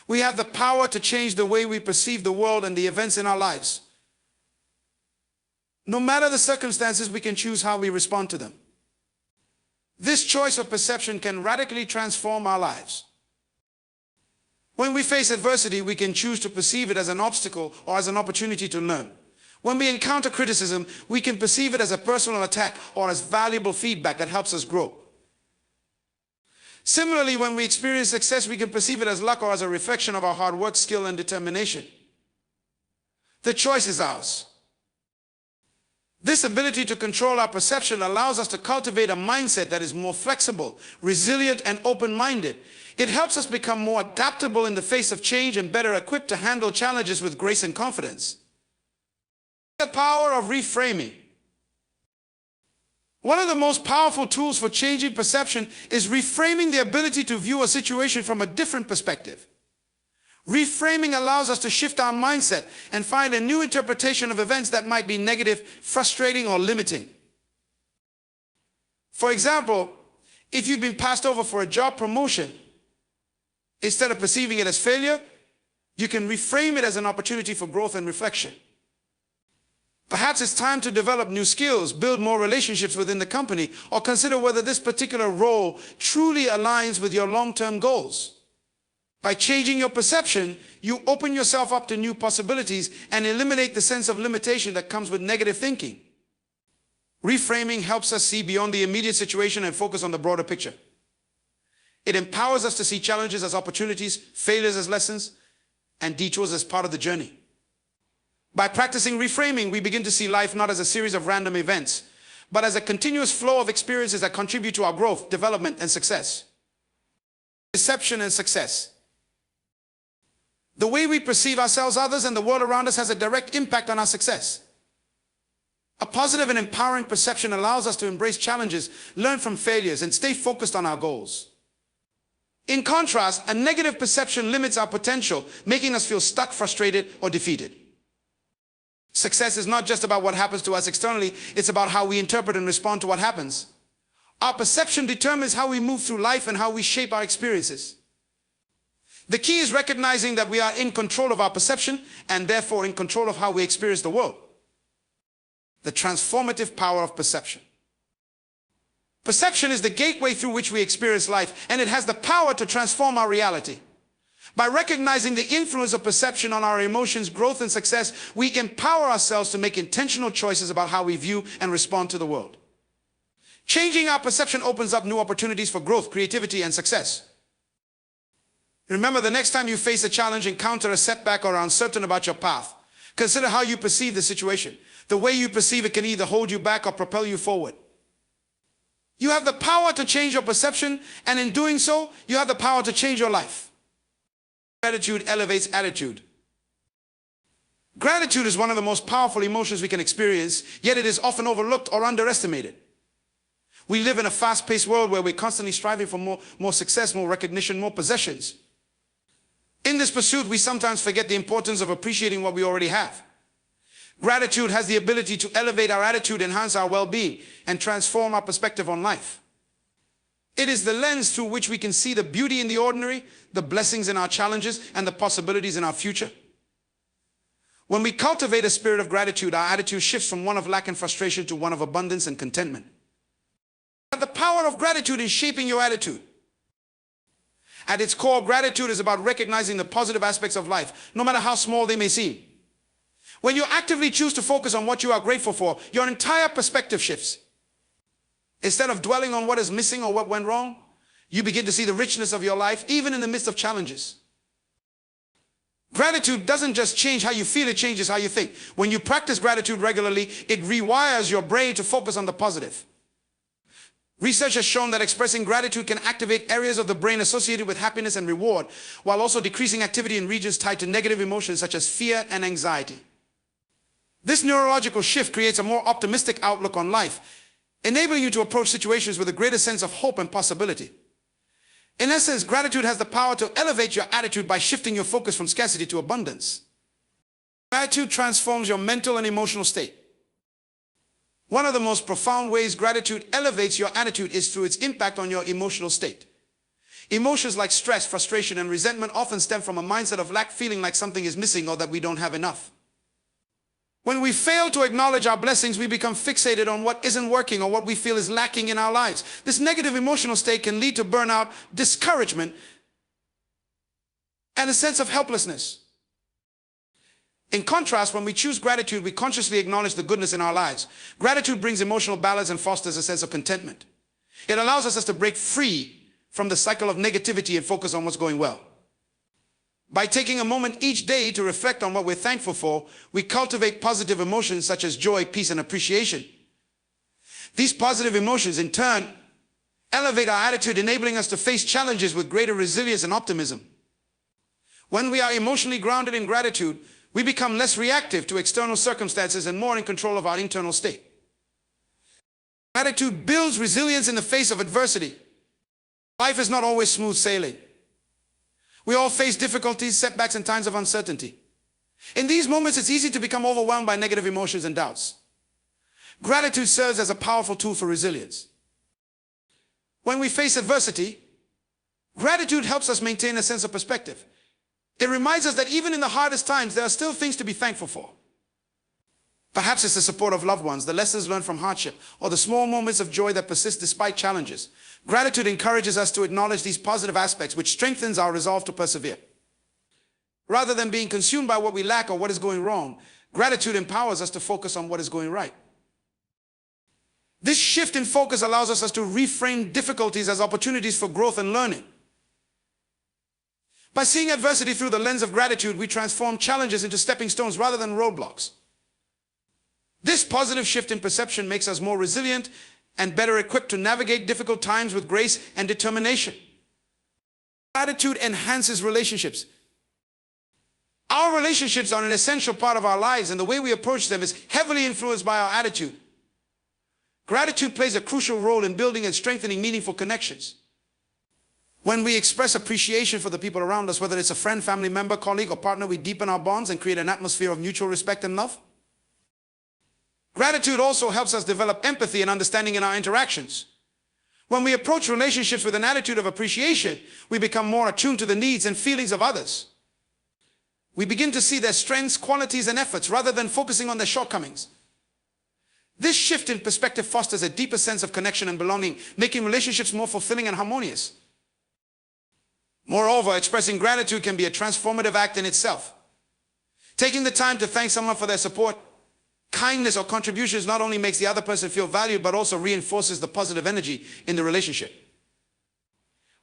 We have the power to change the way we perceive the world and the events in our lives. No matter the circumstances, we can choose how we respond to them. This choice of perception can radically transform our lives. When we face adversity, we can choose to perceive it as an obstacle or as an opportunity to learn. When we encounter criticism, we can perceive it as a personal attack or as valuable feedback that helps us grow. Similarly, when we experience success, we can perceive it as luck or as a reflection of our hard work, skill, and determination. The choice is ours. This ability to control our perception allows us to cultivate a mindset that is more flexible, resilient, and open-minded. It helps us become more adaptable in the face of change and better equipped to handle challenges with grace and confidence. The power of reframing. One of the most powerful tools for changing perception is reframing the ability to view a situation from a different perspective. Reframing allows us to shift our mindset and find a new interpretation of events that might be negative, frustrating, or limiting. For example, if you've been passed over for a job promotion, instead of perceiving it as failure, you can reframe it as an opportunity for growth and reflection. Perhaps it's time to develop new skills, build more relationships within the company, or consider whether this particular role truly aligns with your long-term goals. By changing your perception, you open yourself up to new possibilities and eliminate the sense of limitation that comes with negative thinking. Reframing helps us see beyond the immediate situation and focus on the broader picture. It empowers us to see challenges as opportunities, failures as lessons, and detours as part of the journey. By practicing reframing, we begin to see life not as a series of random events, but as a continuous flow of experiences that contribute to our growth, development, and success. Perception and success. The way we perceive ourselves, others, and the world around us has a direct impact on our success. A positive and empowering perception allows us to embrace challenges, learn from failures, and stay focused on our goals. In contrast, a negative perception limits our potential, making us feel stuck, frustrated, or defeated. Success is not just about what happens to us externally, it's about how we interpret and respond to what happens. Our perception determines how we move through life and how we shape our experiences. The key is recognizing that we are in control of our perception and therefore in control of how we experience the world. The transformative power of perception. Perception is the gateway through which we experience life, and it has the power to transform our reality. By recognizing the influence of perception on our emotions, growth, and success, we empower ourselves to make intentional choices about how we view and respond to the world. Changing our perception opens up new opportunities for growth, creativity, and success. Remember, the next time you face a challenge, encounter a setback, or are uncertain about your path, consider how you perceive the situation. The way you perceive it can either hold you back or propel you forward. You have the power to change your perception, and in doing so, you have the power to change your life. Attitude elevates attitude. Gratitude is one of the most powerful emotions we can experience, yet it is often overlooked or underestimated. We live in a fast-paced world where we're constantly striving for more success, more recognition, more possessions. In this pursuit, we sometimes forget the importance of appreciating what we already have. Gratitude has the ability to elevate our attitude, enhance our well-being, and transform our perspective on life. It is the lens through which we can see the beauty in the ordinary, the blessings in our challenges, and the possibilities in our future. When we cultivate a spirit of gratitude, our attitude shifts from one of lack and frustration to one of abundance and contentment. But the power of gratitude is shaping your attitude. At its core, gratitude is about recognizing the positive aspects of life, no matter how small they may seem. When you actively choose to focus on what you are grateful for, your entire perspective shifts. Instead of dwelling on what is missing or what went wrong, you begin to see the richness of your life, even in the midst of challenges. Gratitude doesn't just change how you feel, it changes how you think. When you practice gratitude regularly, it rewires your brain to focus on the positive. Research has shown that expressing gratitude can activate areas of the brain associated with happiness and reward, while also decreasing activity in regions tied to negative emotions such as fear and anxiety. This neurological shift creates a more optimistic outlook on life, enabling you to approach situations with a greater sense of hope and possibility. In essence, gratitude has the power to elevate your attitude by shifting your focus from scarcity to abundance. Gratitude transforms your mental and emotional state. One of the most profound ways gratitude elevates your attitude is through its impact on your emotional state. Emotions like stress, frustration, and resentment often stem from a mindset of lack, feeling like something is missing or that we don't have enough. When we fail to acknowledge our blessings, we become fixated on what isn't working or what we feel is lacking in our lives. This negative emotional state can lead to burnout, discouragement, and a sense of helplessness. In contrast, when we choose gratitude, we consciously acknowledge the goodness in our lives. Gratitude brings emotional balance and fosters a sense of contentment. It allows us to break free from the cycle of negativity and focus on what's going well. By taking a moment each day to reflect on what we're thankful for, we cultivate positive emotions such as joy, peace, and appreciation. These positive emotions, in turn, elevate our attitude, enabling us to face challenges with greater resilience and optimism. When we are emotionally grounded in gratitude, we become less reactive to external circumstances and more in control of our internal state. Gratitude builds resilience in the face of adversity. Life is not always smooth sailing. We all face difficulties, setbacks, and times of uncertainty. In these moments, it's easy to become overwhelmed by negative emotions and doubts. Gratitude serves as a powerful tool for resilience. When we face adversity, gratitude helps us maintain a sense of perspective. It reminds us that even in the hardest times, there are still things to be thankful for. Perhaps it's the support of loved ones, the lessons learned from hardship, or the small moments of joy that persist despite challenges. Gratitude encourages us to acknowledge these positive aspects, which strengthens our resolve to persevere. Rather than being consumed by what we lack or what is going wrong, gratitude empowers us to focus on what is going right. This shift in focus allows us to reframe difficulties as opportunities for growth and learning. By seeing adversity through the lens of gratitude, we transform challenges into stepping stones rather than roadblocks. This positive shift in perception makes us more resilient and better equipped to navigate difficult times with grace and determination. Gratitude enhances relationships. Our relationships are an essential part of our lives, and the way we approach them is heavily influenced by our attitude. Gratitude plays a crucial role in building and strengthening meaningful connections. When we express appreciation for the people around us, whether it's a friend, family member, colleague, or partner, we deepen our bonds and create an atmosphere of mutual respect and love. Gratitude also helps us develop empathy and understanding in our interactions. When we approach relationships with an attitude of appreciation, we become more attuned to the needs and feelings of others. We begin to see their strengths, qualities, and efforts rather than focusing on their shortcomings. This shift in perspective fosters a deeper sense of connection and belonging, making relationships more fulfilling and harmonious. Moreover, expressing gratitude can be a transformative act in itself. Taking the time to thank someone for their support, kindness, or contributions not only makes the other person feel valued, but also reinforces the positive energy in the relationship.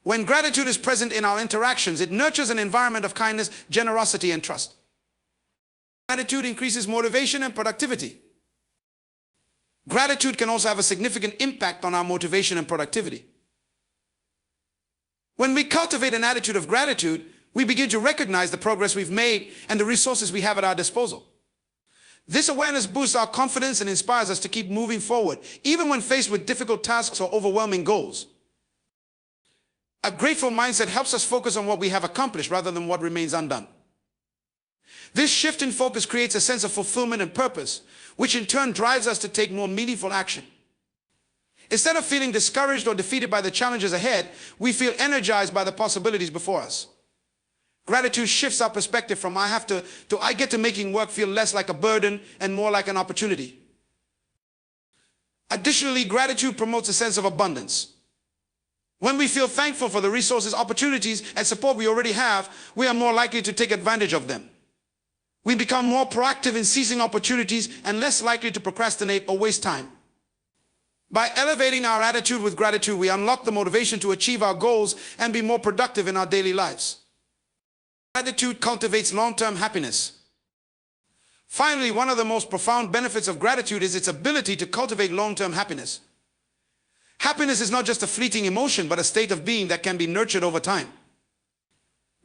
When gratitude is present in our interactions, it nurtures an environment of kindness, generosity, and trust. Gratitude increases motivation and productivity. Gratitude can also have a significant impact on our motivation and productivity. When we cultivate an attitude of gratitude, we begin to recognize the progress we've made and the resources we have at our disposal. This awareness boosts our confidence and inspires us to keep moving forward, even when faced with difficult tasks or overwhelming goals. A grateful mindset helps us focus on what we have accomplished rather than what remains undone. This shift in focus creates a sense of fulfillment and purpose, which in turn drives us to take more meaningful action. Instead of feeling discouraged or defeated by the challenges ahead, we feel energized by the possibilities before us. Gratitude shifts our perspective from I have to I get to, making work feel less like a burden and more like an opportunity. Additionally, gratitude promotes a sense of abundance. When we feel thankful for the resources, opportunities, and support we already have, we are more likely to take advantage of them. We become more proactive in seizing opportunities and less likely to procrastinate or waste time. By elevating our attitude with gratitude, we unlock the motivation to achieve our goals and be more productive in our daily lives. Gratitude cultivates long-term happiness. Finally, one of the most profound benefits of gratitude is its ability to cultivate long-term happiness. Happiness is not just a fleeting emotion, but a state of being that can be nurtured over time.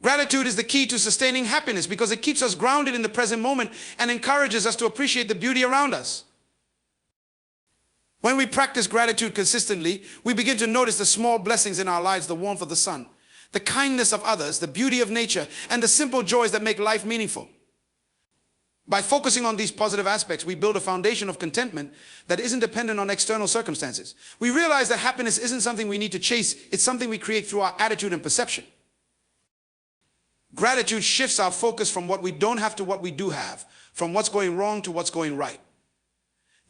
Gratitude is the key to sustaining happiness because it keeps us grounded in the present moment and encourages us to appreciate the beauty around us. When we practice gratitude consistently, we begin to notice the small blessings in our lives, the warmth of the sun, the kindness of others, the beauty of nature, and the simple joys that make life meaningful. By focusing on these positive aspects, we build a foundation of contentment that isn't dependent on external circumstances. We realize that happiness isn't something we need to chase, it's something we create through our attitude and perception. Gratitude shifts our focus from what we don't have to what we do have, from what's going wrong to what's going right.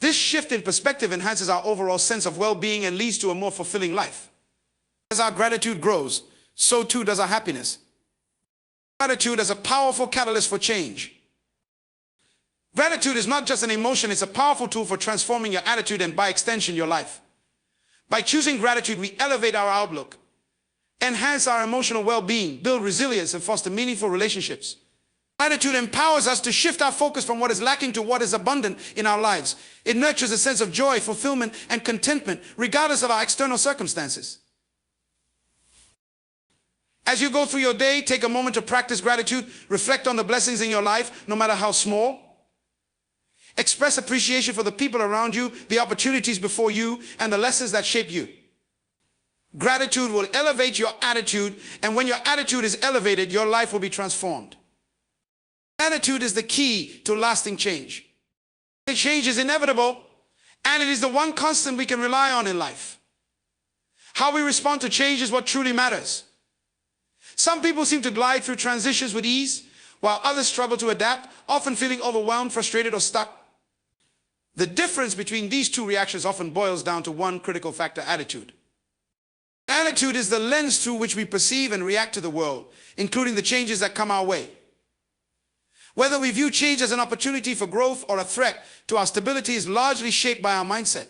This shift in perspective enhances our overall sense of well-being and leads to a more fulfilling life. As our gratitude grows, so too does our happiness. Gratitude as a powerful catalyst for change. Gratitude is not just an emotion, it's a powerful tool for transforming your attitude and by extension your life. By choosing gratitude, we elevate our outlook, enhance our emotional well-being, build resilience, and foster meaningful relationships. Gratitude empowers us to shift our focus from what is lacking to what is abundant in our lives. It nurtures a sense of joy, fulfillment, and contentment, regardless of our external circumstances. As you go through your day, take a moment to practice gratitude. Reflect on the blessings in your life, no matter how small. Express appreciation for the people around you, the opportunities before you, and the lessons that shape you. Gratitude will elevate your attitude, and when your attitude is elevated, your life will be transformed. Gratitude is the key to lasting change. Change is inevitable, and it is the one constant we can rely on in life. How we respond to change is what truly matters. Some people seem to glide through transitions with ease, while others struggle to adapt, often feeling overwhelmed, frustrated, or stuck. The difference between these two reactions often boils down to one critical factor: attitude. Attitude is the lens through which we perceive and react to the world, including the changes that come our way. Whether we view change as an opportunity for growth or a threat to our stability is largely shaped by our mindset.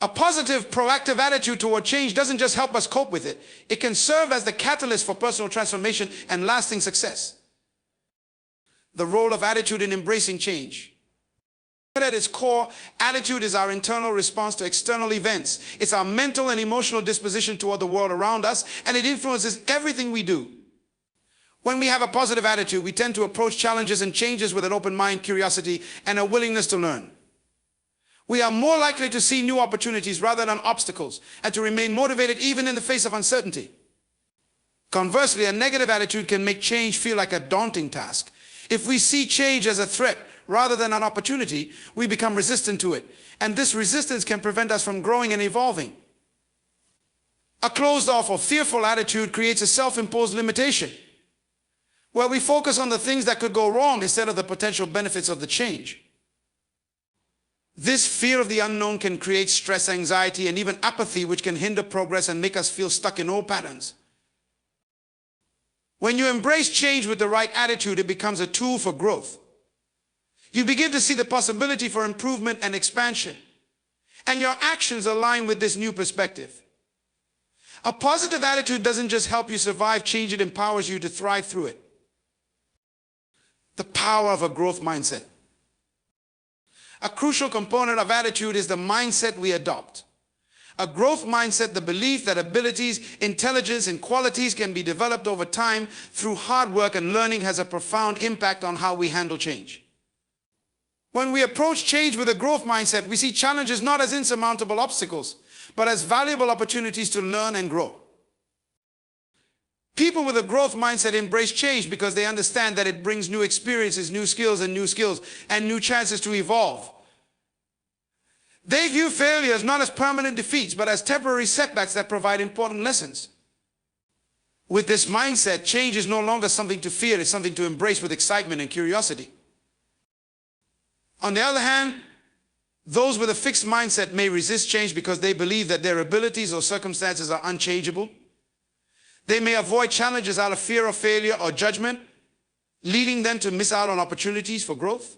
A positive, proactive attitude toward change doesn't just help us cope with it, it can serve as the catalyst for personal transformation and lasting success. The role of attitude in embracing change. At its core, attitude is our internal response to external events. It's our mental and emotional disposition toward the world around us, and it influences everything we do. When we have a positive attitude, we tend to approach challenges and changes with an open mind, curiosity, and a willingness to learn. We are more likely to see new opportunities rather than obstacles, and to remain motivated even in the face of uncertainty. Conversely, a negative attitude can make change feel like a daunting task. If we see change as a threat rather than an opportunity, we become resistant to it, and this resistance can prevent us from growing and evolving. A closed-off or fearful attitude creates a self-imposed limitation, where we focus on the things that could go wrong instead of the potential benefits of the change. This fear of the unknown can create stress, anxiety, and even apathy, which can hinder progress and make us feel stuck in old patterns. When you embrace change with the right attitude, it becomes a tool for growth. You begin to see the possibility for improvement and expansion, and your actions align with this new perspective. A positive attitude doesn't just help you survive change, it empowers you to thrive through it. The power of a growth mindset. A crucial component of attitude is the mindset we adopt. A growth mindset, the belief that abilities, intelligence, and qualities can be developed over time through hard work and learning, has a profound impact on how we handle change. When we approach change with a growth mindset, we see challenges not as insurmountable obstacles, but as valuable opportunities to learn and grow. People with a growth mindset embrace change because they understand that it brings new experiences, new skills, and new chances to evolve. They view failures not as permanent defeats, but as temporary setbacks that provide important lessons. With this mindset, change is no longer something to fear, it's something to embrace with excitement and curiosity. On the other hand, those with a fixed mindset may resist change because they believe that their abilities or circumstances are unchangeable. They may avoid challenges out of fear of failure or judgment, leading them to miss out on opportunities for growth.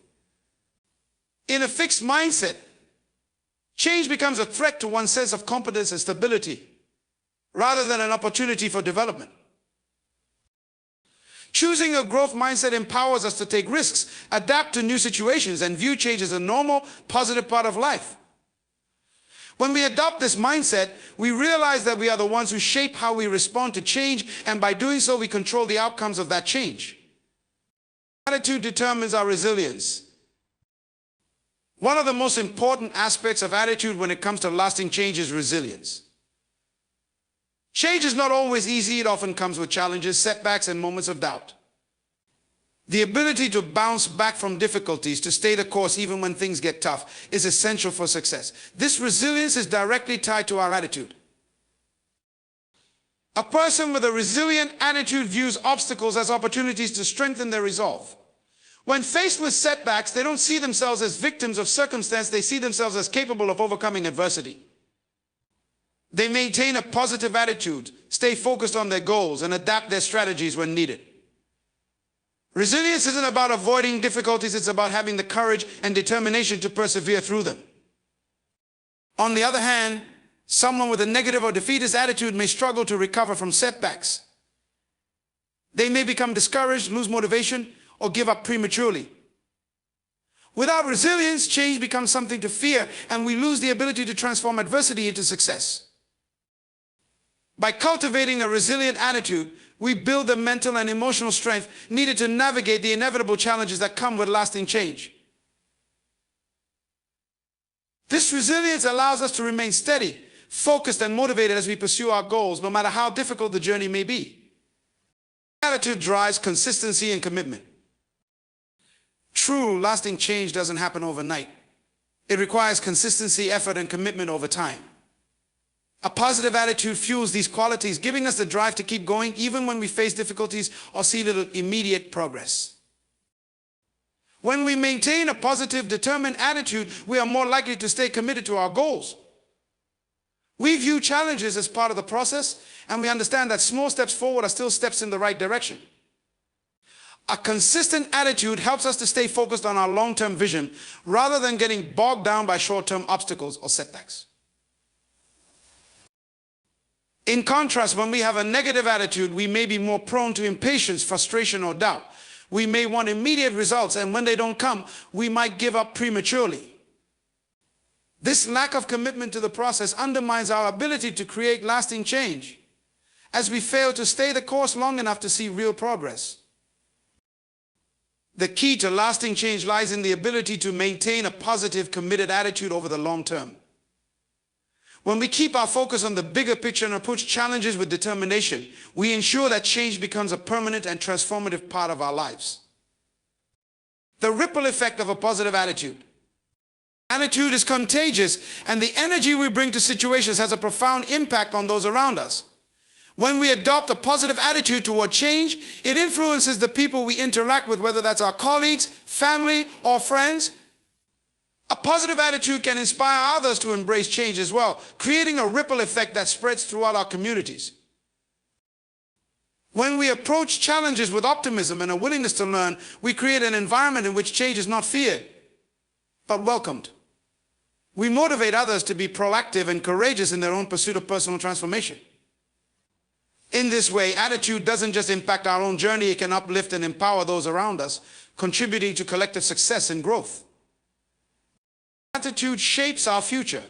In a fixed mindset, change becomes a threat to one's sense of competence and stability, rather than an opportunity for development. Choosing a growth mindset empowers us to take risks, adapt to new situations, and view change as a normal, positive part of life. When we adopt this mindset, we realize that we are the ones who shape how we respond to change, and by doing so, we control the outcomes of that change. Attitude determines our resilience. One of the most important aspects of attitude when it comes to lasting change is resilience. Change is not always easy. It often comes with challenges, setbacks, and moments of doubt. The ability to bounce back from difficulties, to stay the course even when things get tough, is essential for success. This resilience is directly tied to our attitude. A person with a resilient attitude views obstacles as opportunities to strengthen their resolve. When faced with setbacks, they don't see themselves as victims of circumstance. They see themselves as capable of overcoming adversity. They maintain a positive attitude, stay focused on their goals, and adapt their strategies when needed. Resilience isn't about avoiding difficulties, it's about having the courage and determination to persevere through them. On the other hand, someone with a negative or defeatist attitude may struggle to recover from setbacks. They may become discouraged, lose motivation, or give up prematurely. Without resilience, change becomes something to fear, and we lose the ability to transform adversity into success. By cultivating a resilient attitude, we build the mental and emotional strength needed to navigate the inevitable challenges that come with lasting change. This resilience allows us to remain steady, focused, and motivated as we pursue our goals, no matter how difficult the journey may be. Attitude drives consistency and commitment. True, lasting change doesn't happen overnight. It requires consistency, effort, and commitment over time. A positive attitude fuels these qualities, giving us the drive to keep going even when we face difficulties or see little immediate progress. When we maintain a positive, determined attitude, we are more likely to stay committed to our goals. We view challenges as part of the process, and we understand that small steps forward are still steps in the right direction. A consistent attitude helps us to stay focused on our long-term vision rather than getting bogged down by short-term obstacles or setbacks. In contrast, when we have a negative attitude, we may be more prone to impatience, frustration, or doubt. We may want immediate results, and when they don't come, we might give up prematurely. This lack of commitment to the process undermines our ability to create lasting change, as we fail to stay the course long enough to see real progress. The key to lasting change lies in the ability to maintain a positive, committed attitude over the long term. When we keep our focus on the bigger picture and approach challenges with determination, we ensure that change becomes a permanent and transformative part of our lives. The ripple effect of a positive attitude. Attitude is contagious, and the energy we bring to situations has a profound impact on those around us. When we adopt a positive attitude toward change, it influences the people we interact with, whether that's our colleagues, family, or friends. A positive attitude can inspire others to embrace change as well, creating a ripple effect that spreads throughout our communities. When we approach challenges with optimism and a willingness to learn, we create an environment in which change is not feared, but welcomed. We motivate others to be proactive and courageous in their own pursuit of personal transformation. In this way, attitude doesn't just impact our own journey, it can uplift and empower those around us, contributing to collective success and growth. Attitude shapes our future.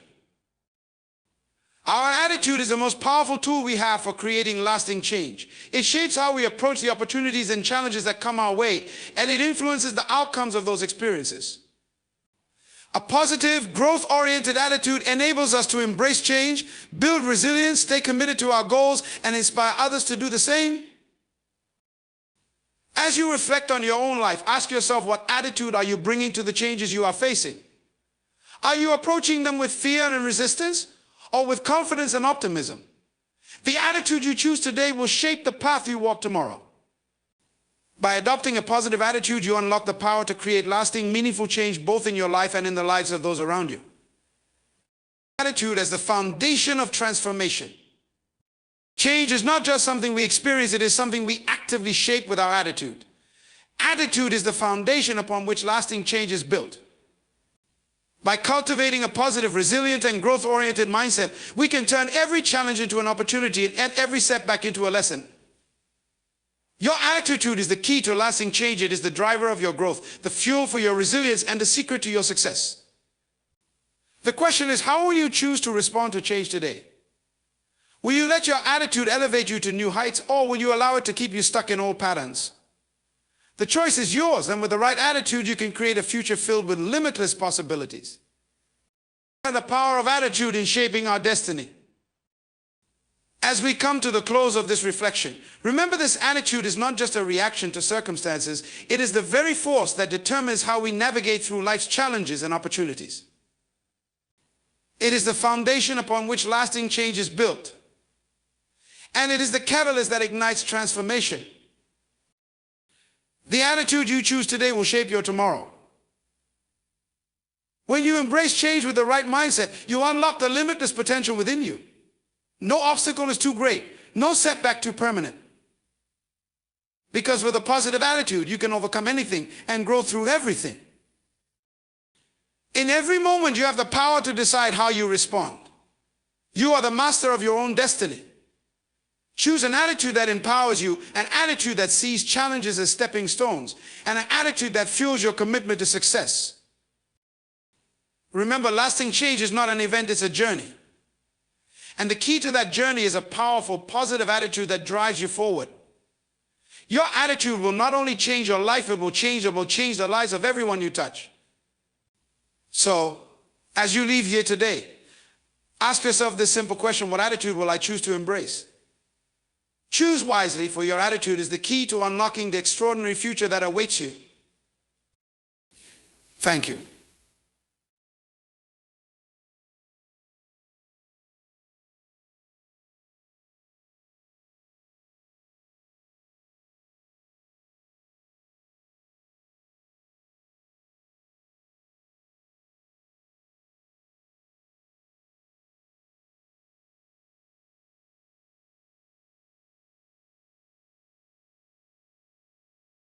Our attitude is the most powerful tool we have for creating lasting change. It shapes how we approach the opportunities and challenges that come our way, and it influences the outcomes of those experiences. A positive, growth-oriented attitude enables us to embrace change, build resilience, stay committed to our goals, and inspire others to do the same. As you reflect on your own life, ask yourself, what attitude are you bringing to the changes you are facing? Are you approaching them with fear and resistance, or with confidence and optimism? The attitude you choose today will shape the path you walk tomorrow. By adopting a positive attitude, you unlock the power to create lasting, meaningful change both in your life and in the lives of those around you. Attitude as the foundation of transformation. Change is not just something we experience, it is something we actively shape with our attitude. Attitude is the foundation upon which lasting change is built. By cultivating a positive, resilient, and growth-oriented mindset, we can turn every challenge into an opportunity and every setback into a lesson. Your attitude is the key to lasting change. It is the driver of your growth, the fuel for your resilience, and the secret to your success. The question is, how will you choose to respond to change today? Will you let your attitude elevate you to new heights, or will you allow it to keep you stuck in old patterns? The choice is yours, and with the right attitude, you can create a future filled with limitless possibilities. And the power of attitude in shaping our destiny. As we come to the close of this reflection, remember, this attitude is not just a reaction to circumstances, it is the very force that determines how we navigate through life's challenges and opportunities. It is the foundation upon which lasting change is built. And it is the catalyst that ignites transformation. The attitude you choose today will shape your tomorrow. When you embrace change with the right mindset, you unlock the limitless potential within you. No obstacle is too great, no setback too permanent. Because with a positive attitude, you can overcome anything and grow through everything. In every moment, you have the power to decide how you respond. You are the master of your own destiny. Choose an attitude that empowers you, an attitude that sees challenges as stepping stones, and an attitude that fuels your commitment to success. Remember, lasting change is not an event, it's a journey. And the key to that journey is a powerful, positive attitude that drives you forward. Your attitude will not only change your life, it will change the lives of everyone you touch. So, as you leave here today, ask yourself this simple question: what attitude will I choose to embrace? Choose wisely, for your attitude is the key to unlocking the extraordinary future that awaits you. Thank you.